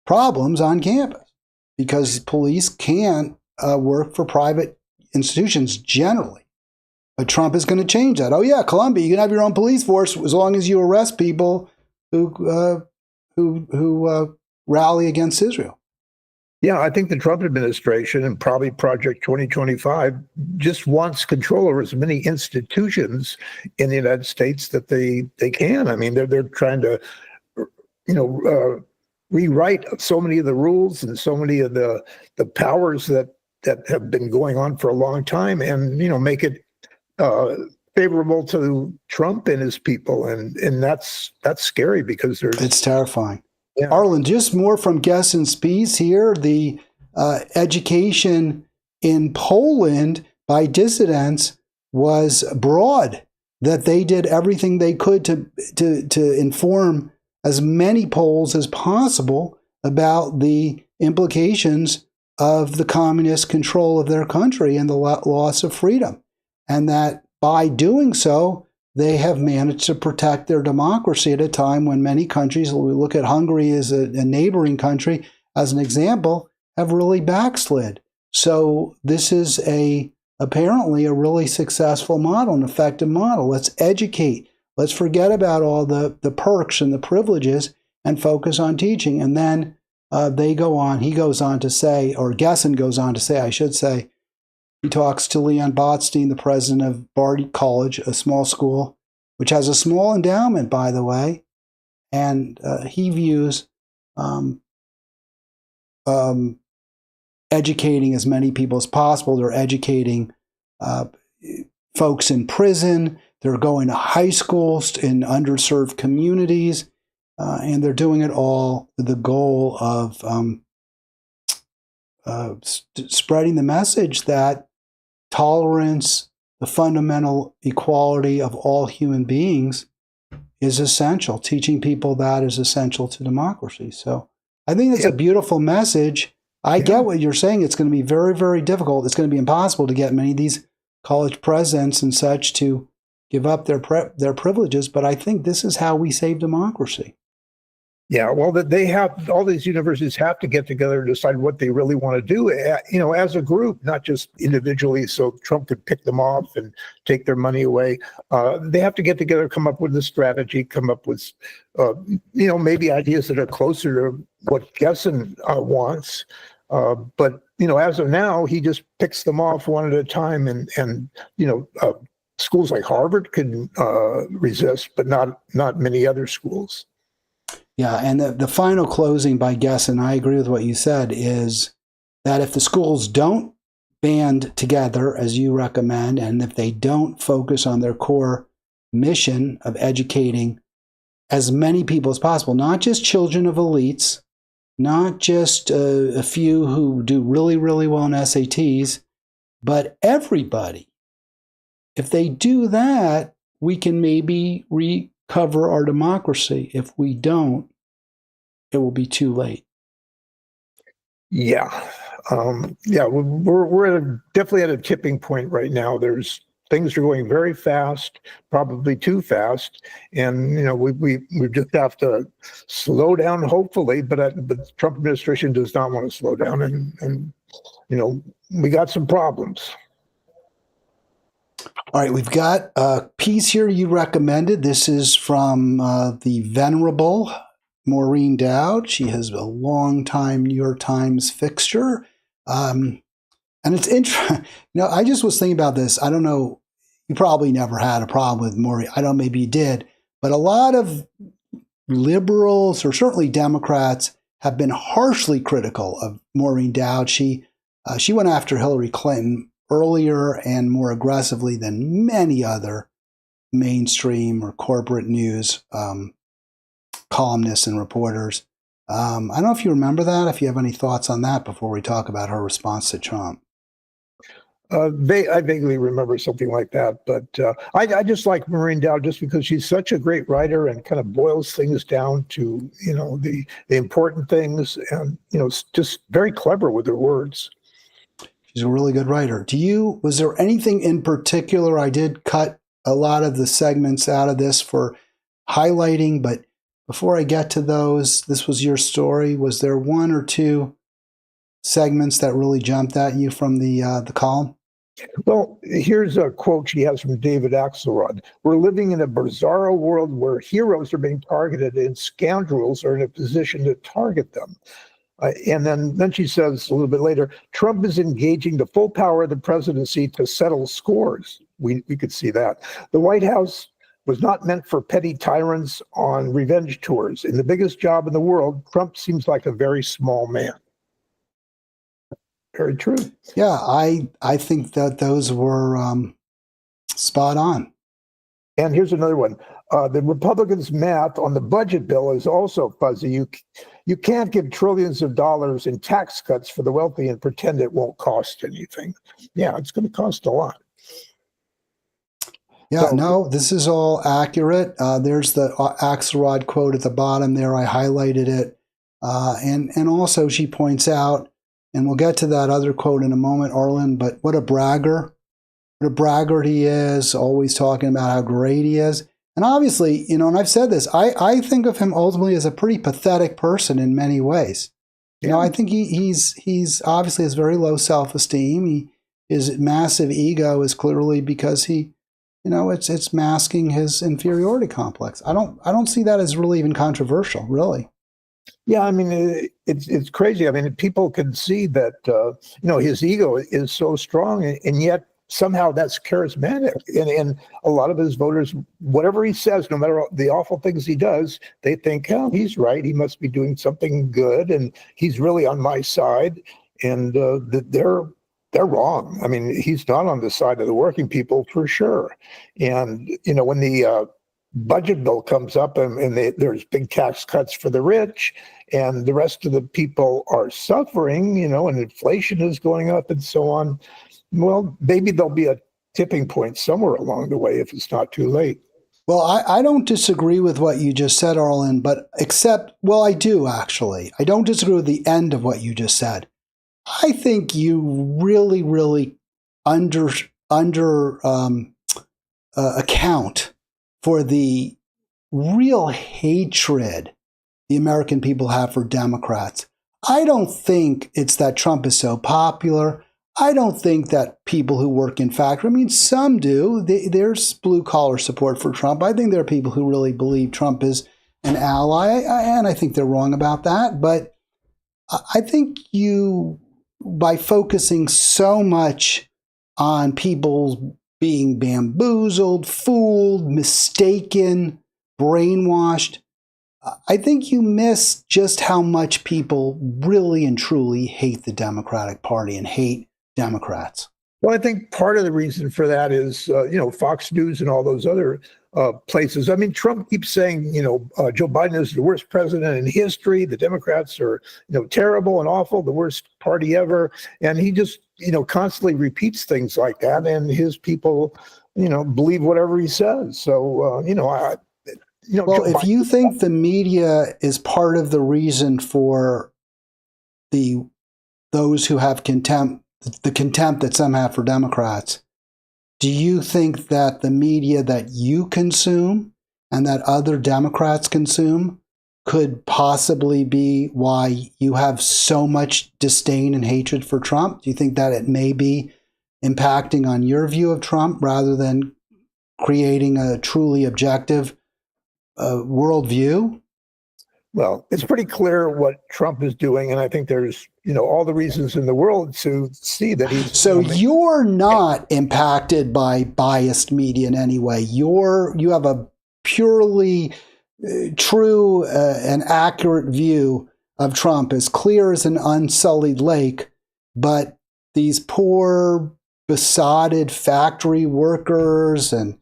problems on campus because police can't work for private institutions generally. But Trump is going to change that. Oh yeah, Columbia, you can have your own police force as long as you arrest people who rally against Israel. Yeah, I think the Trump administration and probably Project 2025 just wants control over as many institutions in the United States that they can. I mean, they're trying to, rewrite so many of the rules and so many of the powers that have been going on for a long time, and make it favorable to Trump and his people, and that's scary because it's terrifying. Yeah. Arlen, just more from Gessen's piece here. The education in Poland by dissidents was broad, that they did everything they could to inform as many Poles as possible about the implications of the communist control of their country and the loss of freedom. And that by doing so, they have managed to protect their democracy at a time when many countries, we look at Hungary as a neighboring country as an example, have really backslid. So this is apparently a really successful model, an effective model. Let's educate. Let's forget about all the perks and the privileges and focus on teaching. And then he goes on to say, or Gessen goes on to say, I should say, he talks to Leon Botstein, the president of Barty College, a small school, which has a small endowment, by the way. And he views educating as many people as possible. They're educating folks in prison. They're going to high schools in underserved communities. And they're doing it all with the goal of spreading the message that tolerance, the fundamental equality of all human beings is essential. Teaching people that is essential to democracy. So I think it's a beautiful message. I get what you're saying. It's going to be very, very difficult. It's going to be impossible to get many of these college presidents and such to give up their privileges. But I think this is how we save democracy. Yeah, well, they have, all these universities have to get together and decide what they really want to do, as a group, not just individually, so Trump could pick them off and take their money away. They have to get together, come up with a strategy, come up with, maybe ideas that are closer to what Gessen wants. But, as of now, he just picks them off one at a time, and schools like Harvard can resist, but not many other schools. Yeah, and the final closing by Gessen, I agree with what you said, is that if the schools don't band together, as you recommend, and if they don't focus on their core mission of educating as many people as possible, not just children of elites, not just a few who do really, really well in SATs, but everybody. If they do that, we can maybe recover our democracy. If we don't, it will be too late. Yeah. We're definitely at a tipping point right now. Things are going very fast, probably too fast, and we just have to slow down, hopefully. But the Trump administration does not want to slow down, and we got some problems. All right, we've got a piece here you recommended. This is from the venerable Maureen Dowd. She has a long-time New York Times fixture. And it's interesting. I just was thinking about this. I don't know. You probably never had a problem with Maureen. I don't know, maybe you did. But a lot of liberals, or certainly Democrats, have been harshly critical of Maureen Dowd. She went after Hillary Clinton earlier and more aggressively than many other mainstream or corporate news columnists and reporters. I don't know if you remember that, if you have any thoughts on that before we talk about her response to Trump. I vaguely remember something like that, but I just like Maureen Dowd just because she's such a great writer and kind of boils things down to, the important things, and, just very clever with her words. She's a really good writer. Was there anything in particular? I did cut a lot of the segments out of this for highlighting, but before I get to those, this was your story. Was there one or two segments that really jumped at you from the column? Well, here's a quote she has from David Axelrod. "We're living in a bizarro world where heroes are being targeted and scoundrels are in a position to target them." And then she says a little bit later, "Trump is engaging the full power of the presidency to settle scores." We could see that. "The White House was not meant for petty tyrants on revenge tours. In the biggest job in the world, Trump seems like a very small man." Very true. Yeah, I think that those were spot on. And here's another one. The Republicans' math on the budget bill is also fuzzy. You can't give trillions of dollars in tax cuts for the wealthy and pretend it won't cost anything. Yeah, it's going to cost a lot. Yeah, no, this is all accurate. There's the Axelrod quote at the bottom there. I highlighted it. And also she points out, and we'll get to that other quote in a moment, Arlen, but what a bragger. What a braggart he is, always talking about how great he is. And obviously, and I've said this, I think of him ultimately as a pretty pathetic person in many ways. Yeah. I think he's obviously has very low self-esteem. His massive ego is clearly because it's masking his inferiority complex. I don't see that as really even controversial, really. Yeah, I mean, it's crazy. I mean, people can see that, his ego is so strong, and yet somehow that's charismatic. And a lot of his voters, whatever he says, no matter the awful things he does, they think, oh, he's right. He must be doing something good, and he's really on my side. And they're wrong. I mean, he's not on the side of the working people for sure. And, when the budget bill comes up and there's big tax cuts for the rich and the rest of the people are suffering, and inflation is going up and so on, well, maybe there'll be a tipping point somewhere along the way if it's not too late. Well, I don't disagree with what you just said, Arlen, but I do actually. I don't disagree with the end of what you just said. I think you really, really account for the real hatred the American people have for Democrats. I don't think it's that Trump is so popular. I don't think that people who work in factories, some do. There's blue-collar support for Trump. I think there are people who really believe Trump is an ally, and I think they're wrong about that. But I think by focusing so much on people being bamboozled, fooled, mistaken, brainwashed, I think you miss just how much people really and truly hate the Democratic Party and hate Democrats. Well, I think part of the reason for that is, Fox News and all those other places. I mean, Trump keeps saying, Joe Biden is the worst president in history. The Democrats are, terrible and awful, the worst party ever. And he just, constantly repeats things like that. And his people, believe whatever he says. So, well, if you think the media is part of the reason for those who have contempt, the contempt that some have for Democrats, do you think that the media that you consume and that other Democrats consume could possibly be why you have so much disdain and hatred for Trump? Do you think that it may be impacting on your view of Trump rather than creating a truly objective worldview? Well, it's pretty clear what Trump is doing, and I think there's, all the reasons in the world to see that he's. So you're not impacted by biased media in any way. You have a purely true and accurate view of Trump, as clear as an unsullied lake. But these poor, besotted factory workers and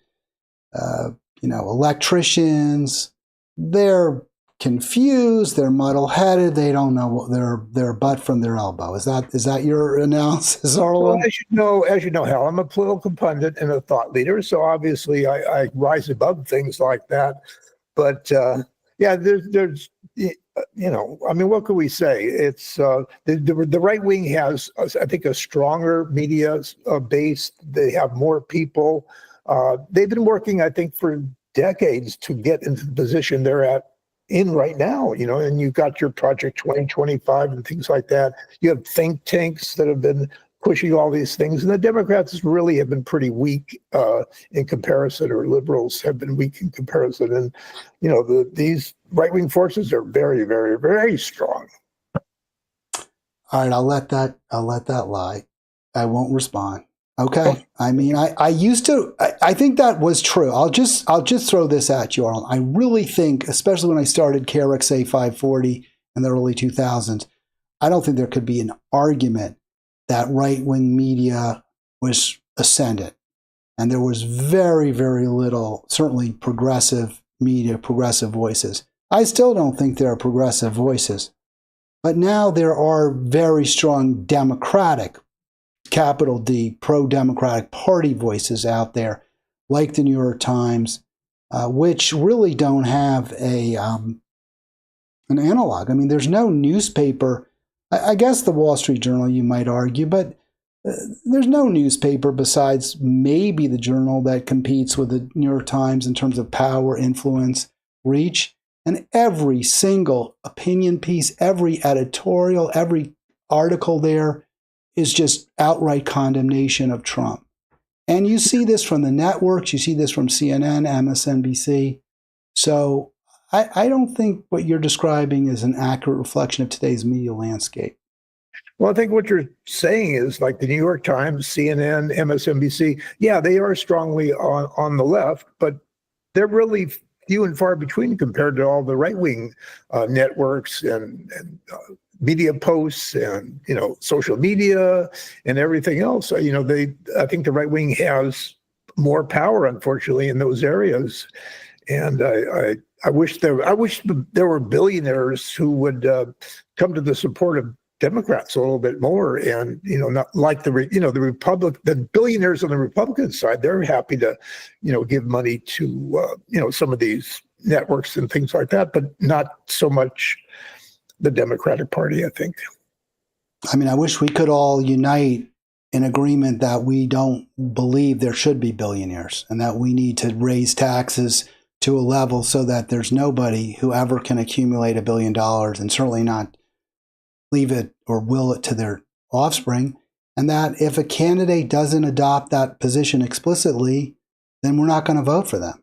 electricians, they're confused, they're muddle-headed, they don't know what their butt from their elbow. Is that your analysis, Arlen? Well, as you know, Hal, I'm a political pundit and a thought leader, so obviously I rise above things like that. But there's I mean, what could we say? It's the right wing has, I think, a stronger media base. They have more people. They've been working, I think, for decades to get into the position they're in right now, and you've got your Project 2025 and things like that. You have think tanks that have been pushing all these things, and the Democrats really have been pretty weak in comparison, or liberals have been weak in comparison. And, these right-wing forces are very, very, very strong. All right, I'll let that lie. I won't respond. Okay. I mean, I think that was true. I'll just throw this at you, Arlen. I really think, especially when I started KRXA 540 in the early 2000s, I don't think there could be an argument that right-wing media was ascendant. And there was very, very little, certainly progressive media, progressive voices. I still don't think there are progressive voices. But now there are very strong Democratic, capital D, pro-Democratic Party voices out there, like the New York Times, which really don't have an analog. I mean, there's no newspaper. I guess the Wall Street Journal, you might argue, but there's no newspaper besides maybe the Journal that competes with the New York Times in terms of power, influence, reach. And every single opinion piece, every editorial, every article there is just outright condemnation of Trump. And you see this from the networks, you see this from CNN, MSNBC. So I don't think what you're describing is an accurate reflection of today's media landscape. Well, I think what you're saying is like the New York Times, CNN, MSNBC, yeah, they are strongly on the left, but they're really few and far between compared to all the right-wing networks and media posts and, social media and everything else. I think the right wing has more power, unfortunately, in those areas. And I wish there were billionaires who would come to the support of Democrats a little bit more, and not like the billionaires on the Republican side. They're happy to give money to some of these networks and things like that, but not so much the Democratic Party, I think. I mean, I wish we could all unite in agreement that we don't believe there should be billionaires and that we need to raise taxes to a level so that there's nobody who ever can accumulate $1 billion and certainly not leave it or will it to their offspring. And that if a candidate doesn't adopt that position explicitly, then we're not going to vote for them.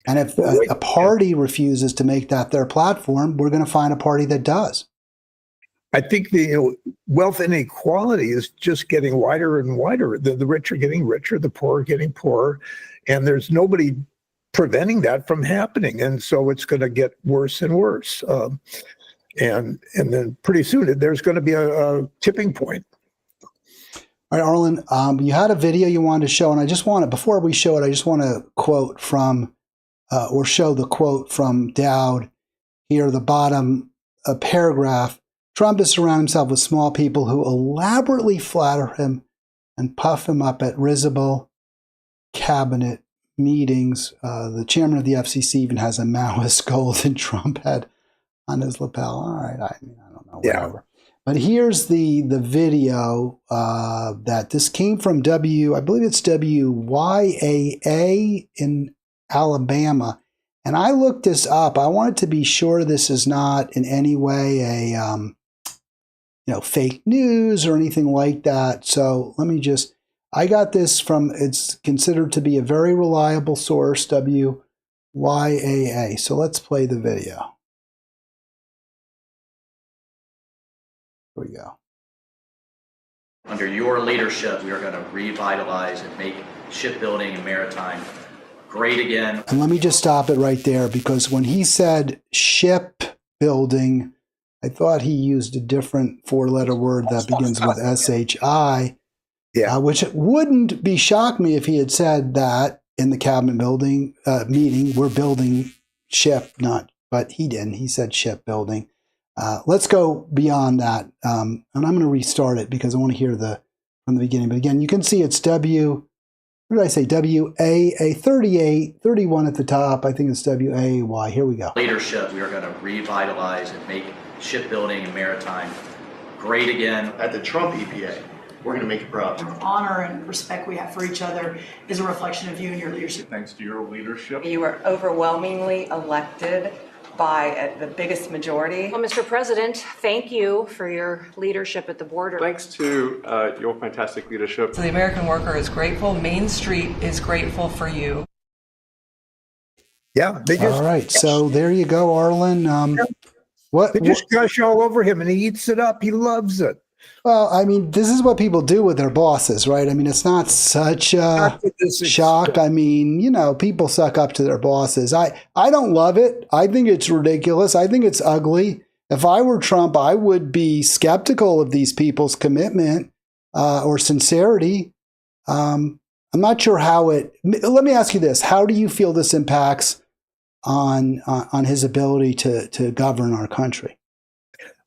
And if a party refuses to make that their platform, we're going to find a party that does. I think the wealth inequality is just getting wider and wider. The rich are getting richer, the poor are getting poorer, and there's nobody preventing that from happening. And so it's going to get worse and worse. And then pretty soon there's going to be a tipping point. All right, Arlen, you had a video you wanted to show, and I just want to, before we show it, I just want to quote from, or show the quote from Dowd here, the bottom paragraph. Trump has surrounded himself with small people who elaborately flatter him and puff him up at risible cabinet meetings. The chairman of the FCC even has a Maoist golden Trump head on his lapel. All right, I don't know, whatever. Yeah. But here's the video that this came from I believe it's WYAA in Alabama. And I looked this up. I wanted to be sure this is not in any way a fake news or anything like that. So let me just, I got this from, it's considered to be a very reliable source, WYAA. So let's play the video. Here we go. Under your leadership, we are going to revitalize and make shipbuilding and maritime great again. And let me just stop it right there, because when he said shipbuilding, I thought he used a different four-letter word that begins with SHI, which wouldn't be shocked me if he had said that in the cabinet building meeting. We're building ship, but he didn't. He said shipbuilding. Let's go beyond that, and I'm going to restart it because I want to hear from the beginning. But again, you can see it's WAA 38, 31 at the top. I think it's WAY. Here we go. Leadership, we are going to revitalize and make shipbuilding and maritime great again. At the Trump EPA, we're going to make you proud. The honor and respect we have for each other is a reflection of you and your leadership. Thanks to your leadership. You were overwhelmingly elected by the biggest majority. Well, Mr. President, thank you for your leadership at the border. Thanks to your fantastic leadership. So the American worker is grateful. Main Street is grateful for you. Yeah, they just. All right, so there you go, Arlen. They just gush all over him, and he eats it up. He loves it. Well, I mean, this is what people do with their bosses, right? I mean, it's not such a shock. I mean, people suck up to their bosses. I don't love it. I think it's ridiculous. I think it's ugly. If I were Trump, I would be skeptical of these people's commitment or sincerity. I'm not sure how it. Let me ask you this: how do you feel this impacts on his ability to govern our country?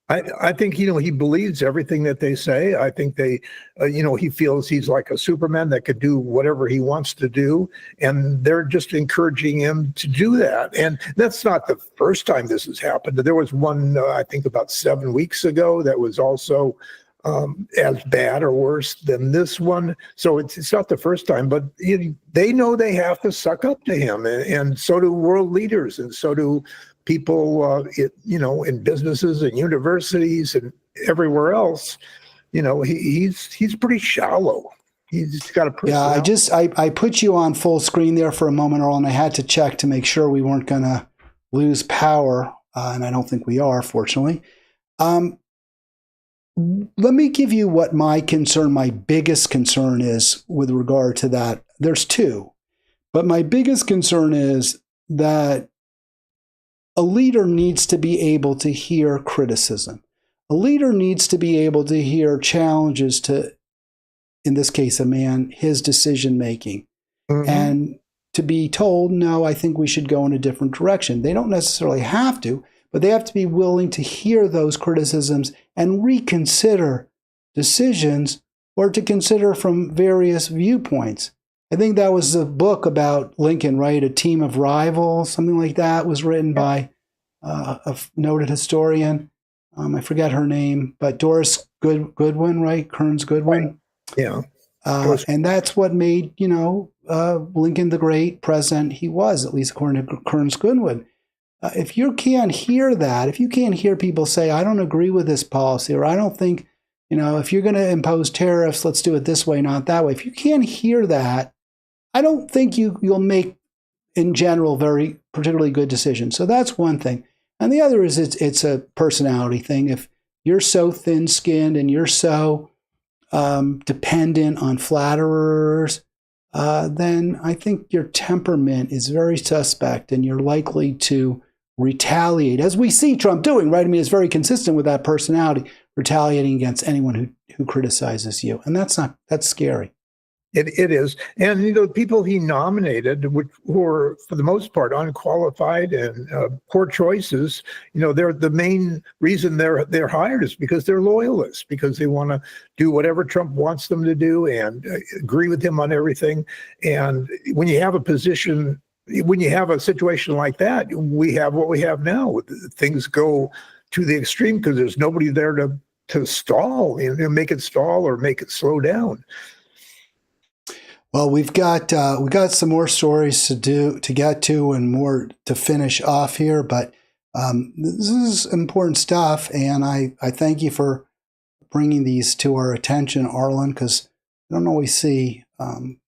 I think, he believes everything that they say. I think he feels he's like a Superman that could do whatever he wants to do. And they're just encouraging him to do that. And that's not the first time this has happened. There was one, I think about 7 weeks ago that was also as bad or worse than this one. So it's not the first time, but they know they have to suck up to him. And so do world leaders, and so do people, in businesses and universities and everywhere else. He's pretty shallow. He's got a personality. Yeah, I put you on full screen there for a moment, Arlen. I had to check to make sure we weren't going to lose power, and I don't think we are, fortunately. Let me give you what my biggest concern is with regard to that. There's two, but my biggest concern is that a leader needs to be able to hear criticism. A leader needs to be able to hear challenges to, in this case, a man, his decision making, and to be told, no, I think we should go in a different direction. They don't necessarily have to, but they have to be willing to hear those criticisms and reconsider decisions, or to consider from various viewpoints. I think that was a book about Lincoln, right? A Team of Rivals, something like that, was written by a noted historian. I forget her name, but Doris Goodwin, right? Kearns Goodwin. Right. Yeah. And that's what made, Lincoln the great president he was, at least according to Kearns Goodwin. If you can't hear that, if you can't hear people say, I don't agree with this policy, or I don't think, if you're going to impose tariffs, let's do it this way, not that way. If you can't hear that, I don't think you'll make, in general, very particularly good decisions. So that's one thing. And the other is it's a personality thing. If you're so thin-skinned and you're so dependent on flatterers, then I think your temperament is very suspect, and you're likely to retaliate, as we see Trump doing, right? I mean, it's very consistent with that personality, retaliating against anyone who criticizes you. And that's scary. It is. And, the people he nominated, which were, for the most part, unqualified and poor choices, they're the main reason they're hired is because they're loyalists, because they want to do whatever Trump wants them to do and agree with him on everything. And when you have a situation like that, we have what we have now. Things go to the extreme because there's nobody there to stall, make it stall or make it slow down. Well, we've got some more stories to get to, and more to finish off here, but this is important stuff, and I thank you for bringing these to our attention, Arlen, because I don't always see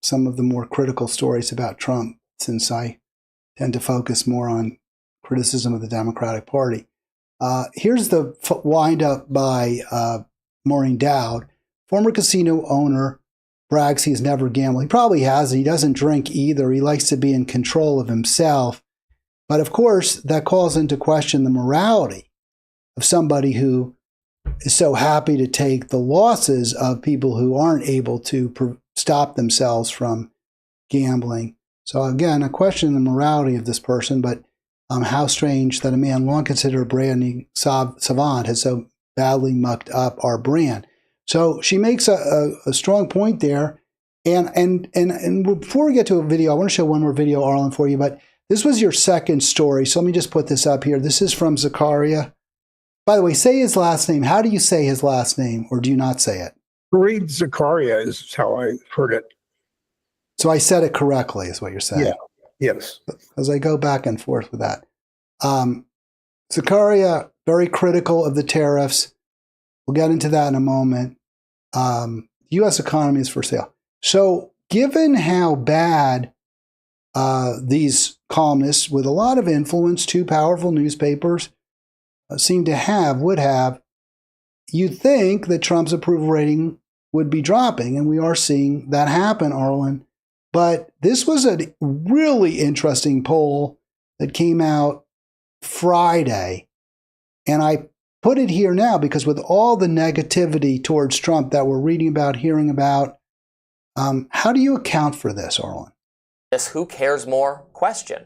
some of the more critical stories about Trump, since I tend to focus more on criticism of the Democratic Party. Here's the wind-up by Maureen Dowd, former casino owner, brags he's never gambled. He probably hasn't. He doesn't drink either. He likes to be in control of himself. But of course, that calls into question the morality of somebody who is so happy to take the losses of people who aren't able to stop themselves from gambling. So again, I question the morality of this person, but how strange that a man long considered a branding savant has so badly mucked up our brand. So she makes a strong point there. And before we get to a video, I want to show one more video, Arlen, for you. But this was your second story. So let me just put this up here. This is from Zakaria. By the way, say his last name. How do you say his last name, or do you not say it? Read Zakaria is how I heard it. So I said it correctly, is what you're saying. Yeah. Yes. Because I go back and forth with that. Zakaria, very critical of the tariffs. We'll get into that in a moment. U.S. economy is for sale. So given how bad these columnists with a lot of influence, two powerful newspapers would have, you'd think that Trump's approval rating would be dropping. And we are seeing that happen, Arlen. But this was a really interesting poll that came out Friday. And I put it here now because with all the negativity towards Trump that we're reading about, hearing about, How do you account for this, Arlen? This who cares more question.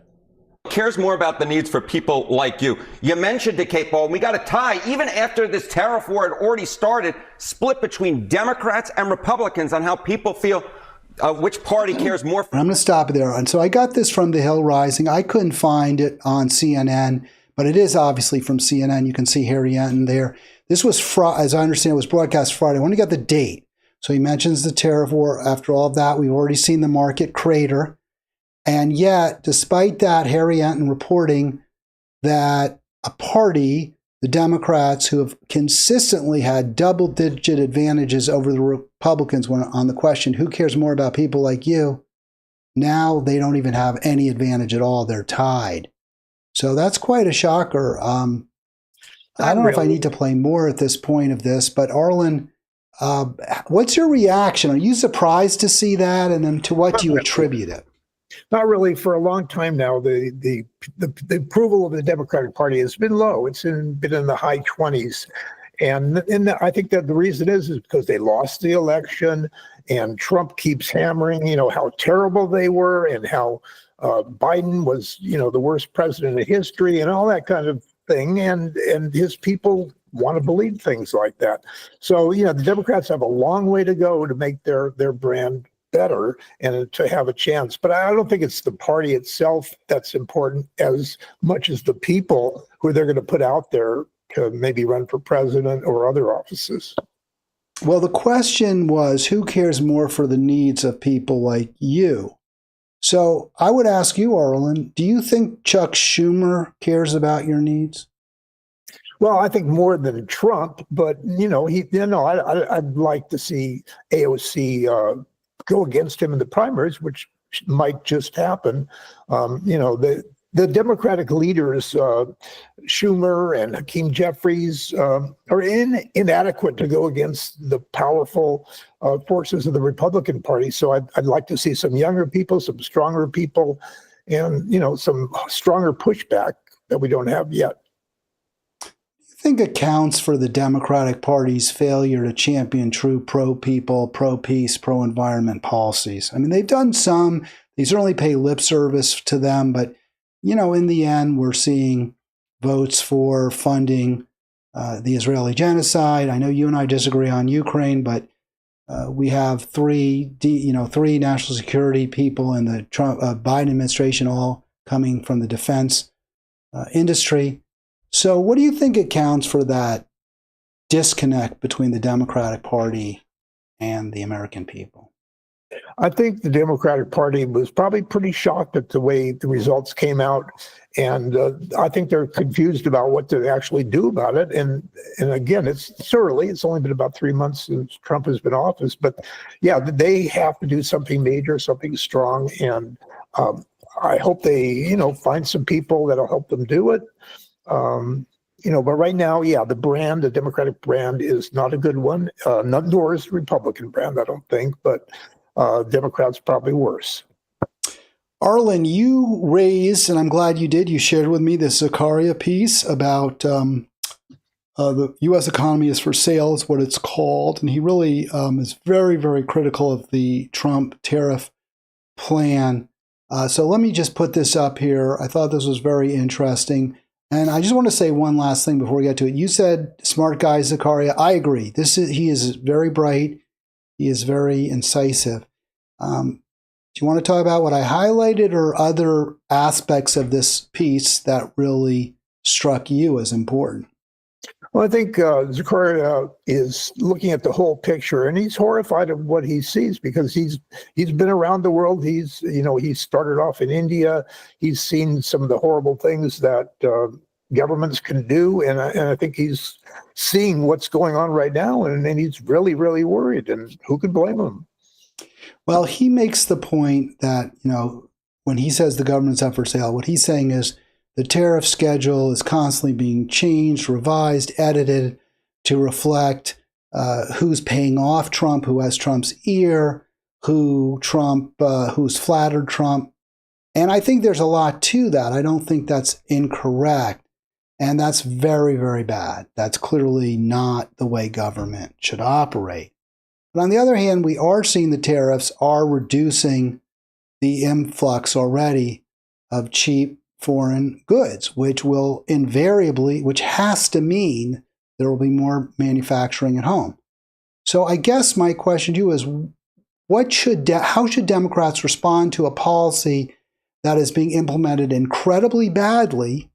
Cares more about the needs for people like you. You mentioned it, Kate Ball. We got a tie, even after this tariff war had already started, split between Democrats and Republicans on how people feel which party cares more. I'm going to stop there. And so I got this from The Hill Rising. I couldn't find it on CNN, but it is obviously from CNN. You can see Harry Enton there. This was, as I understand, it was broadcast Friday. I want to get the date. So he mentions the tariff war. After all of that, we've already seen the market crater. And yet, despite that, Harry Enton reporting that a party, the Democrats, who have consistently had double-digit advantages over the Republicans when on the question, who cares more about people like you? Now they don't even have any advantage at all. They're tied. So that's quite a shocker. I don't know if I need to play more at this point of this, but Arlen, what's your reaction? Are you surprised to see that? And then to what do you attribute it? Not really. For a long time now, the approval of the Democratic Party has been low. It's been in the high 20s. And I think that the reason is because they lost the election and Trump keeps hammering, how terrible they were and how Biden was, the worst president in history and all that kind of thing. And his people want to believe things like that. So, the Democrats have a long way to go to make their brand better and to have a chance. But I don't think it's the party itself that's important as much as the people who they're going to put out there to maybe run for president or other offices. Well, the question was, who cares more for the needs of people like you? So I would ask you, Arlen, do you think Chuck Schumer cares about your needs? Well, I think more than Trump, but I'd like to see AOC go against him in the primaries, which might just happen. The Democratic leaders, Schumer and Hakeem Jeffries, are inadequate to go against the powerful forces of the Republican Party. So I'd like to see some younger people, some stronger people, and some stronger pushback that we don't have yet. I think accounts for the Democratic Party's failure to champion true pro-people, pro-peace, pro-environment policies. I mean, they've done some. They certainly pay lip service to them, but in the end, we're seeing votes for funding the Israeli genocide. I know you and I disagree on Ukraine, but we have three national security people in the Trump Biden administration, all coming from the defense industry. So what do you think accounts for that disconnect between the Democratic Party and the American people? I think the Democratic Party was probably pretty shocked at the way the results came out. And I think they're confused about what to actually do about it. And again, it's early. It's only been about 3 months since Trump has been in office. But yeah, they have to do something major, something strong. And I hope they, find some people that'll help them do it. But right now, the Democratic brand is not a good one. Nor is the Republican brand, I don't think, but Democrats probably worse. Arlen, you raised, and I'm glad you did, you shared with me this Zakaria piece about the U.S. economy is for sale is what it's called. And he really is very, very critical of the Trump tariff plan. So let me just put this up here. I thought this was very interesting. And I just want to say one last thing before we get to it. You said smart guy, Zakaria. I agree. He is very bright. He is very incisive. Do you want to talk about what I highlighted or other aspects of this piece that really struck you as important? Well, I think Zakaria is looking at the whole picture, and he's horrified of what he sees because he's been around the world. He started off in India. He's seen some of the horrible things that governments can do, and I think he's seeing what's going on right now, and he's really, really worried. And who could blame him? Well, he makes the point that when he says the government's up for sale, what he's saying is the tariff schedule is constantly being changed, revised, edited to reflect who's paying off Trump, who has Trump's ear, who's flattered Trump. And I think there's a lot to that. I don't think that's incorrect. And that's very, very bad. That's clearly not the way government should operate. But on the other hand, we are seeing the tariffs are reducing the influx already of cheap foreign goods, which will invariably, which has to mean there will be more manufacturing at home. So I guess my question to you is, how should Democrats respond to a policy that is being implemented incredibly badly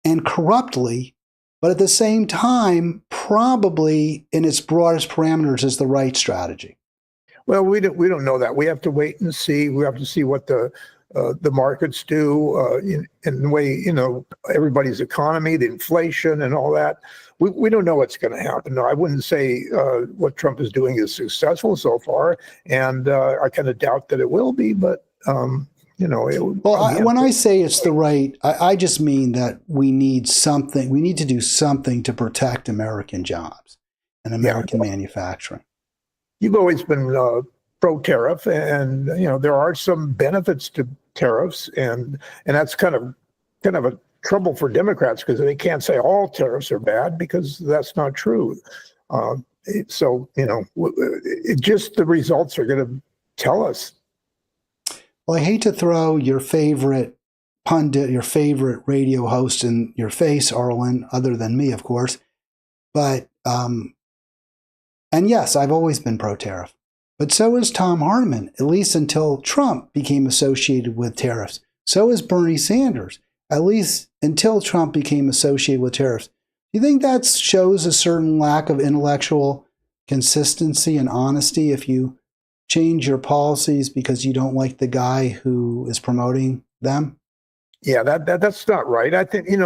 and corruptly, but at the same time, probably in its broadest parameters is the right strategy? Well, we don't know that. We have to wait and see. We have to see what the markets do in the way, everybody's economy, the inflation and all that. We don't know what's going to happen. No, I wouldn't say what Trump is doing is successful so far, and I kind of doubt that it will be, but when I say it's the right, I just mean that we need something. We need to do something to protect American jobs and American manufacturing. You've always been pro-tariff, and there are some benefits to tariffs, and that's kind of a trouble for Democrats because they can't say all tariffs are bad because that's not true. So just the results are going to tell us. Well, I hate to throw your favorite pundit, your favorite radio host in your face, Arlen, other than me, of course. But, and yes, I've always been pro-tariff. But so is Tom Hartman, at least until Trump became associated with tariffs. So is Bernie Sanders, at least until Trump became associated with tariffs. Do you think that shows a certain lack of intellectual consistency and honesty if you change your policies because you don't like the guy who is promoting them? Yeah, that's not right. I think in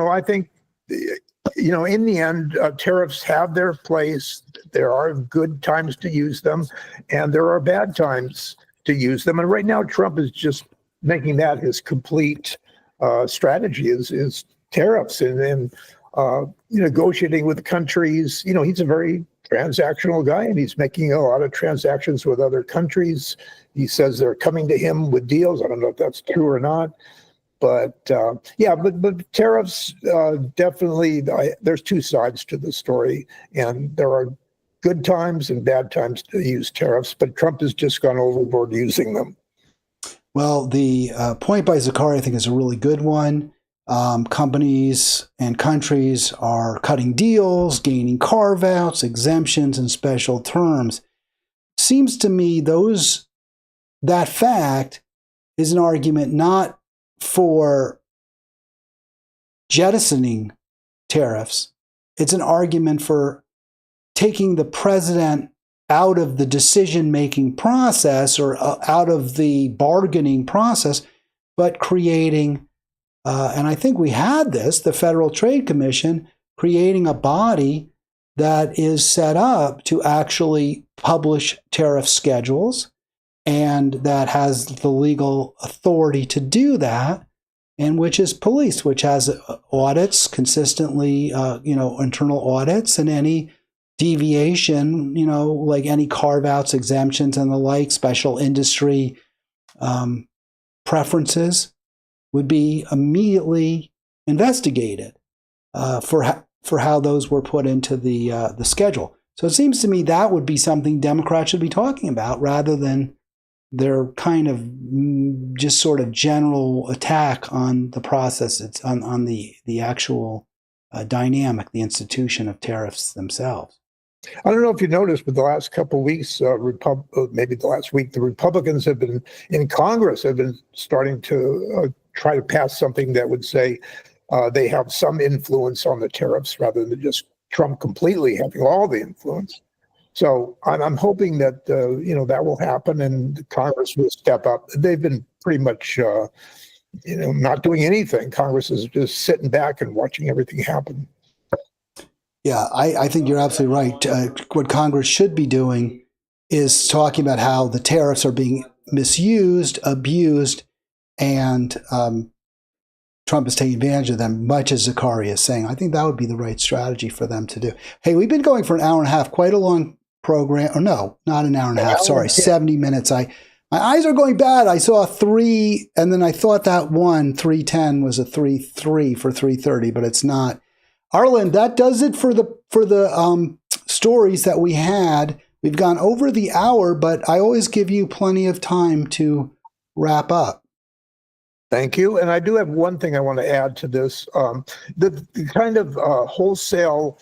the end, tariffs have their place. There are good times to use them, and there are bad times to use them. And right now, Trump is just making that his complete strategy is tariffs and negotiating with countries. He's a very transactional guy, and he's making a lot of transactions with other countries. He says they're coming to him with deals. I don't know if that's true or not. But but tariffs definitely, there's two sides to the story, and there are good times and bad times to use tariffs, but Trump has just gone overboard using them. Well, the point by Zakari, I think, is a really good one. Companies and countries are cutting deals, gaining carve-outs, exemptions, and special terms. Seems to me that fact is an argument not for jettisoning tariffs. It's an argument for taking the president out of the decision-making process or out of the bargaining process, but creating, and I think we had this, the Federal Trade Commission, creating a body that is set up to actually publish tariff schedules and that has the legal authority to do that, and which is policed, which has audits consistently, internal audits, and any deviation, like any carve-outs, exemptions, and the like, special industry preferences would be immediately investigated for how those were put into the schedule. So it seems to me that would be something Democrats should be talking about rather than their kind of just sort of general attack on the process. It's on the actual dynamic, the institution of tariffs themselves. I don't know if you noticed, but the last couple of weeks, maybe the last week, the Republicans have been in Congress have been starting to try to pass something that would say they have some influence on the tariffs rather than just Trump completely having all the influence. So I'm hoping that that will happen and Congress will step up. They've been pretty much not doing anything. Congress is just sitting back and watching everything happen. Yeah, I think you're absolutely right. What Congress should be doing is talking about how the tariffs are being misused, abused, and Trump is taking advantage of them, much as Zakari is saying. I think that would be the right strategy for them to do. Hey, we've been going for an hour and a half, quite a long program. Or no, not an hour and a half. Sorry, 70 minutes. My eyes are going bad. I saw 3, and then I thought that 3:10 was a 3:03 for 3:30, but it's not. Arlen, that does it for the stories that we had. we've gone over the hour, but I always give you plenty of time to wrap up. Thank you. And I do have one thing I want to add to this. The kind of wholesale,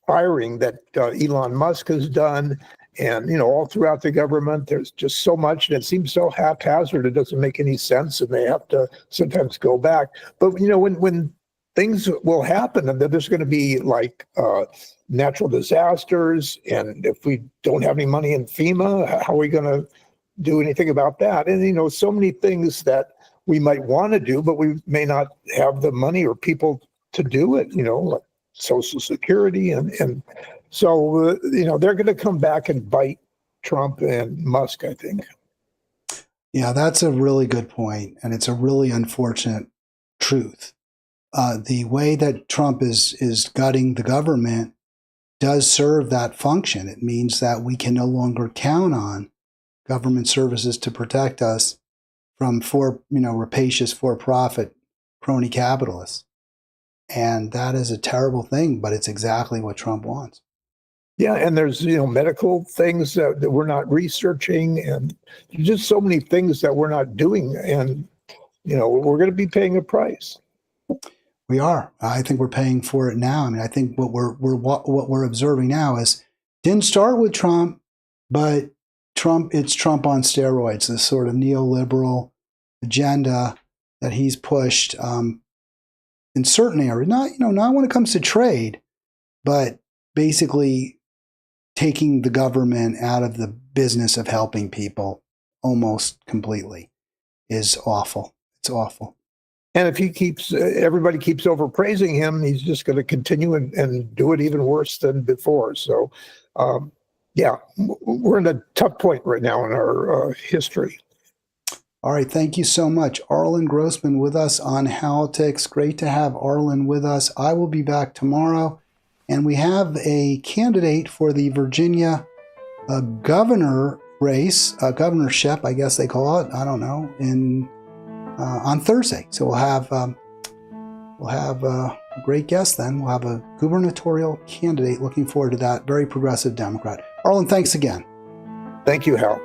firing that Elon Musk has done, and all throughout the government, there's just so much, and it seems so haphazard. It doesn't make any sense, and they have to sometimes go back. But when things will happen, and there's going to be like natural disasters, and if we don't have any money in FEMA, how are we going to do anything about that? And so many things that we might want to do, but we may not have the money or people to do it, like Social Security. And so, they're going to come back and bite Trump and Musk, I think. Yeah, that's a really good point, and it's a really unfortunate truth. The way that Trump is gutting the government does serve that function. It means that we can no longer count on government services to protect us from rapacious for-profit crony capitalists. And that is a terrible thing, but it's exactly what Trump wants. Yeah, and there's medical things that we're not researching, and just so many things that we're not doing, and we're going to be paying a price. We are. I think we're paying for it now. I mean, I think what we're observing now is didn't start with Trump, but it's Trump on steroids. This sort of neoliberal agenda that he's pushed in certain areas. Not when it comes to trade, but basically taking the government out of the business of helping people almost completely is awful. It's awful. And if everybody keeps overpraising him, he's just going to continue and do it even worse than before. So, yeah, we're in a tough point right now in our history. All right. Thank you so much. Arlen Grossman with us on Halitics. Great to have Arlen with us. I will be back tomorrow. And we have a candidate for the Virginia governor race, governorship, I guess they call it. I don't know. On Thursday. So we'll have a great guest then. We'll have a gubernatorial candidate. Looking forward to that. Very progressive Democrat. Arlen, thanks again. Thank you, Hal.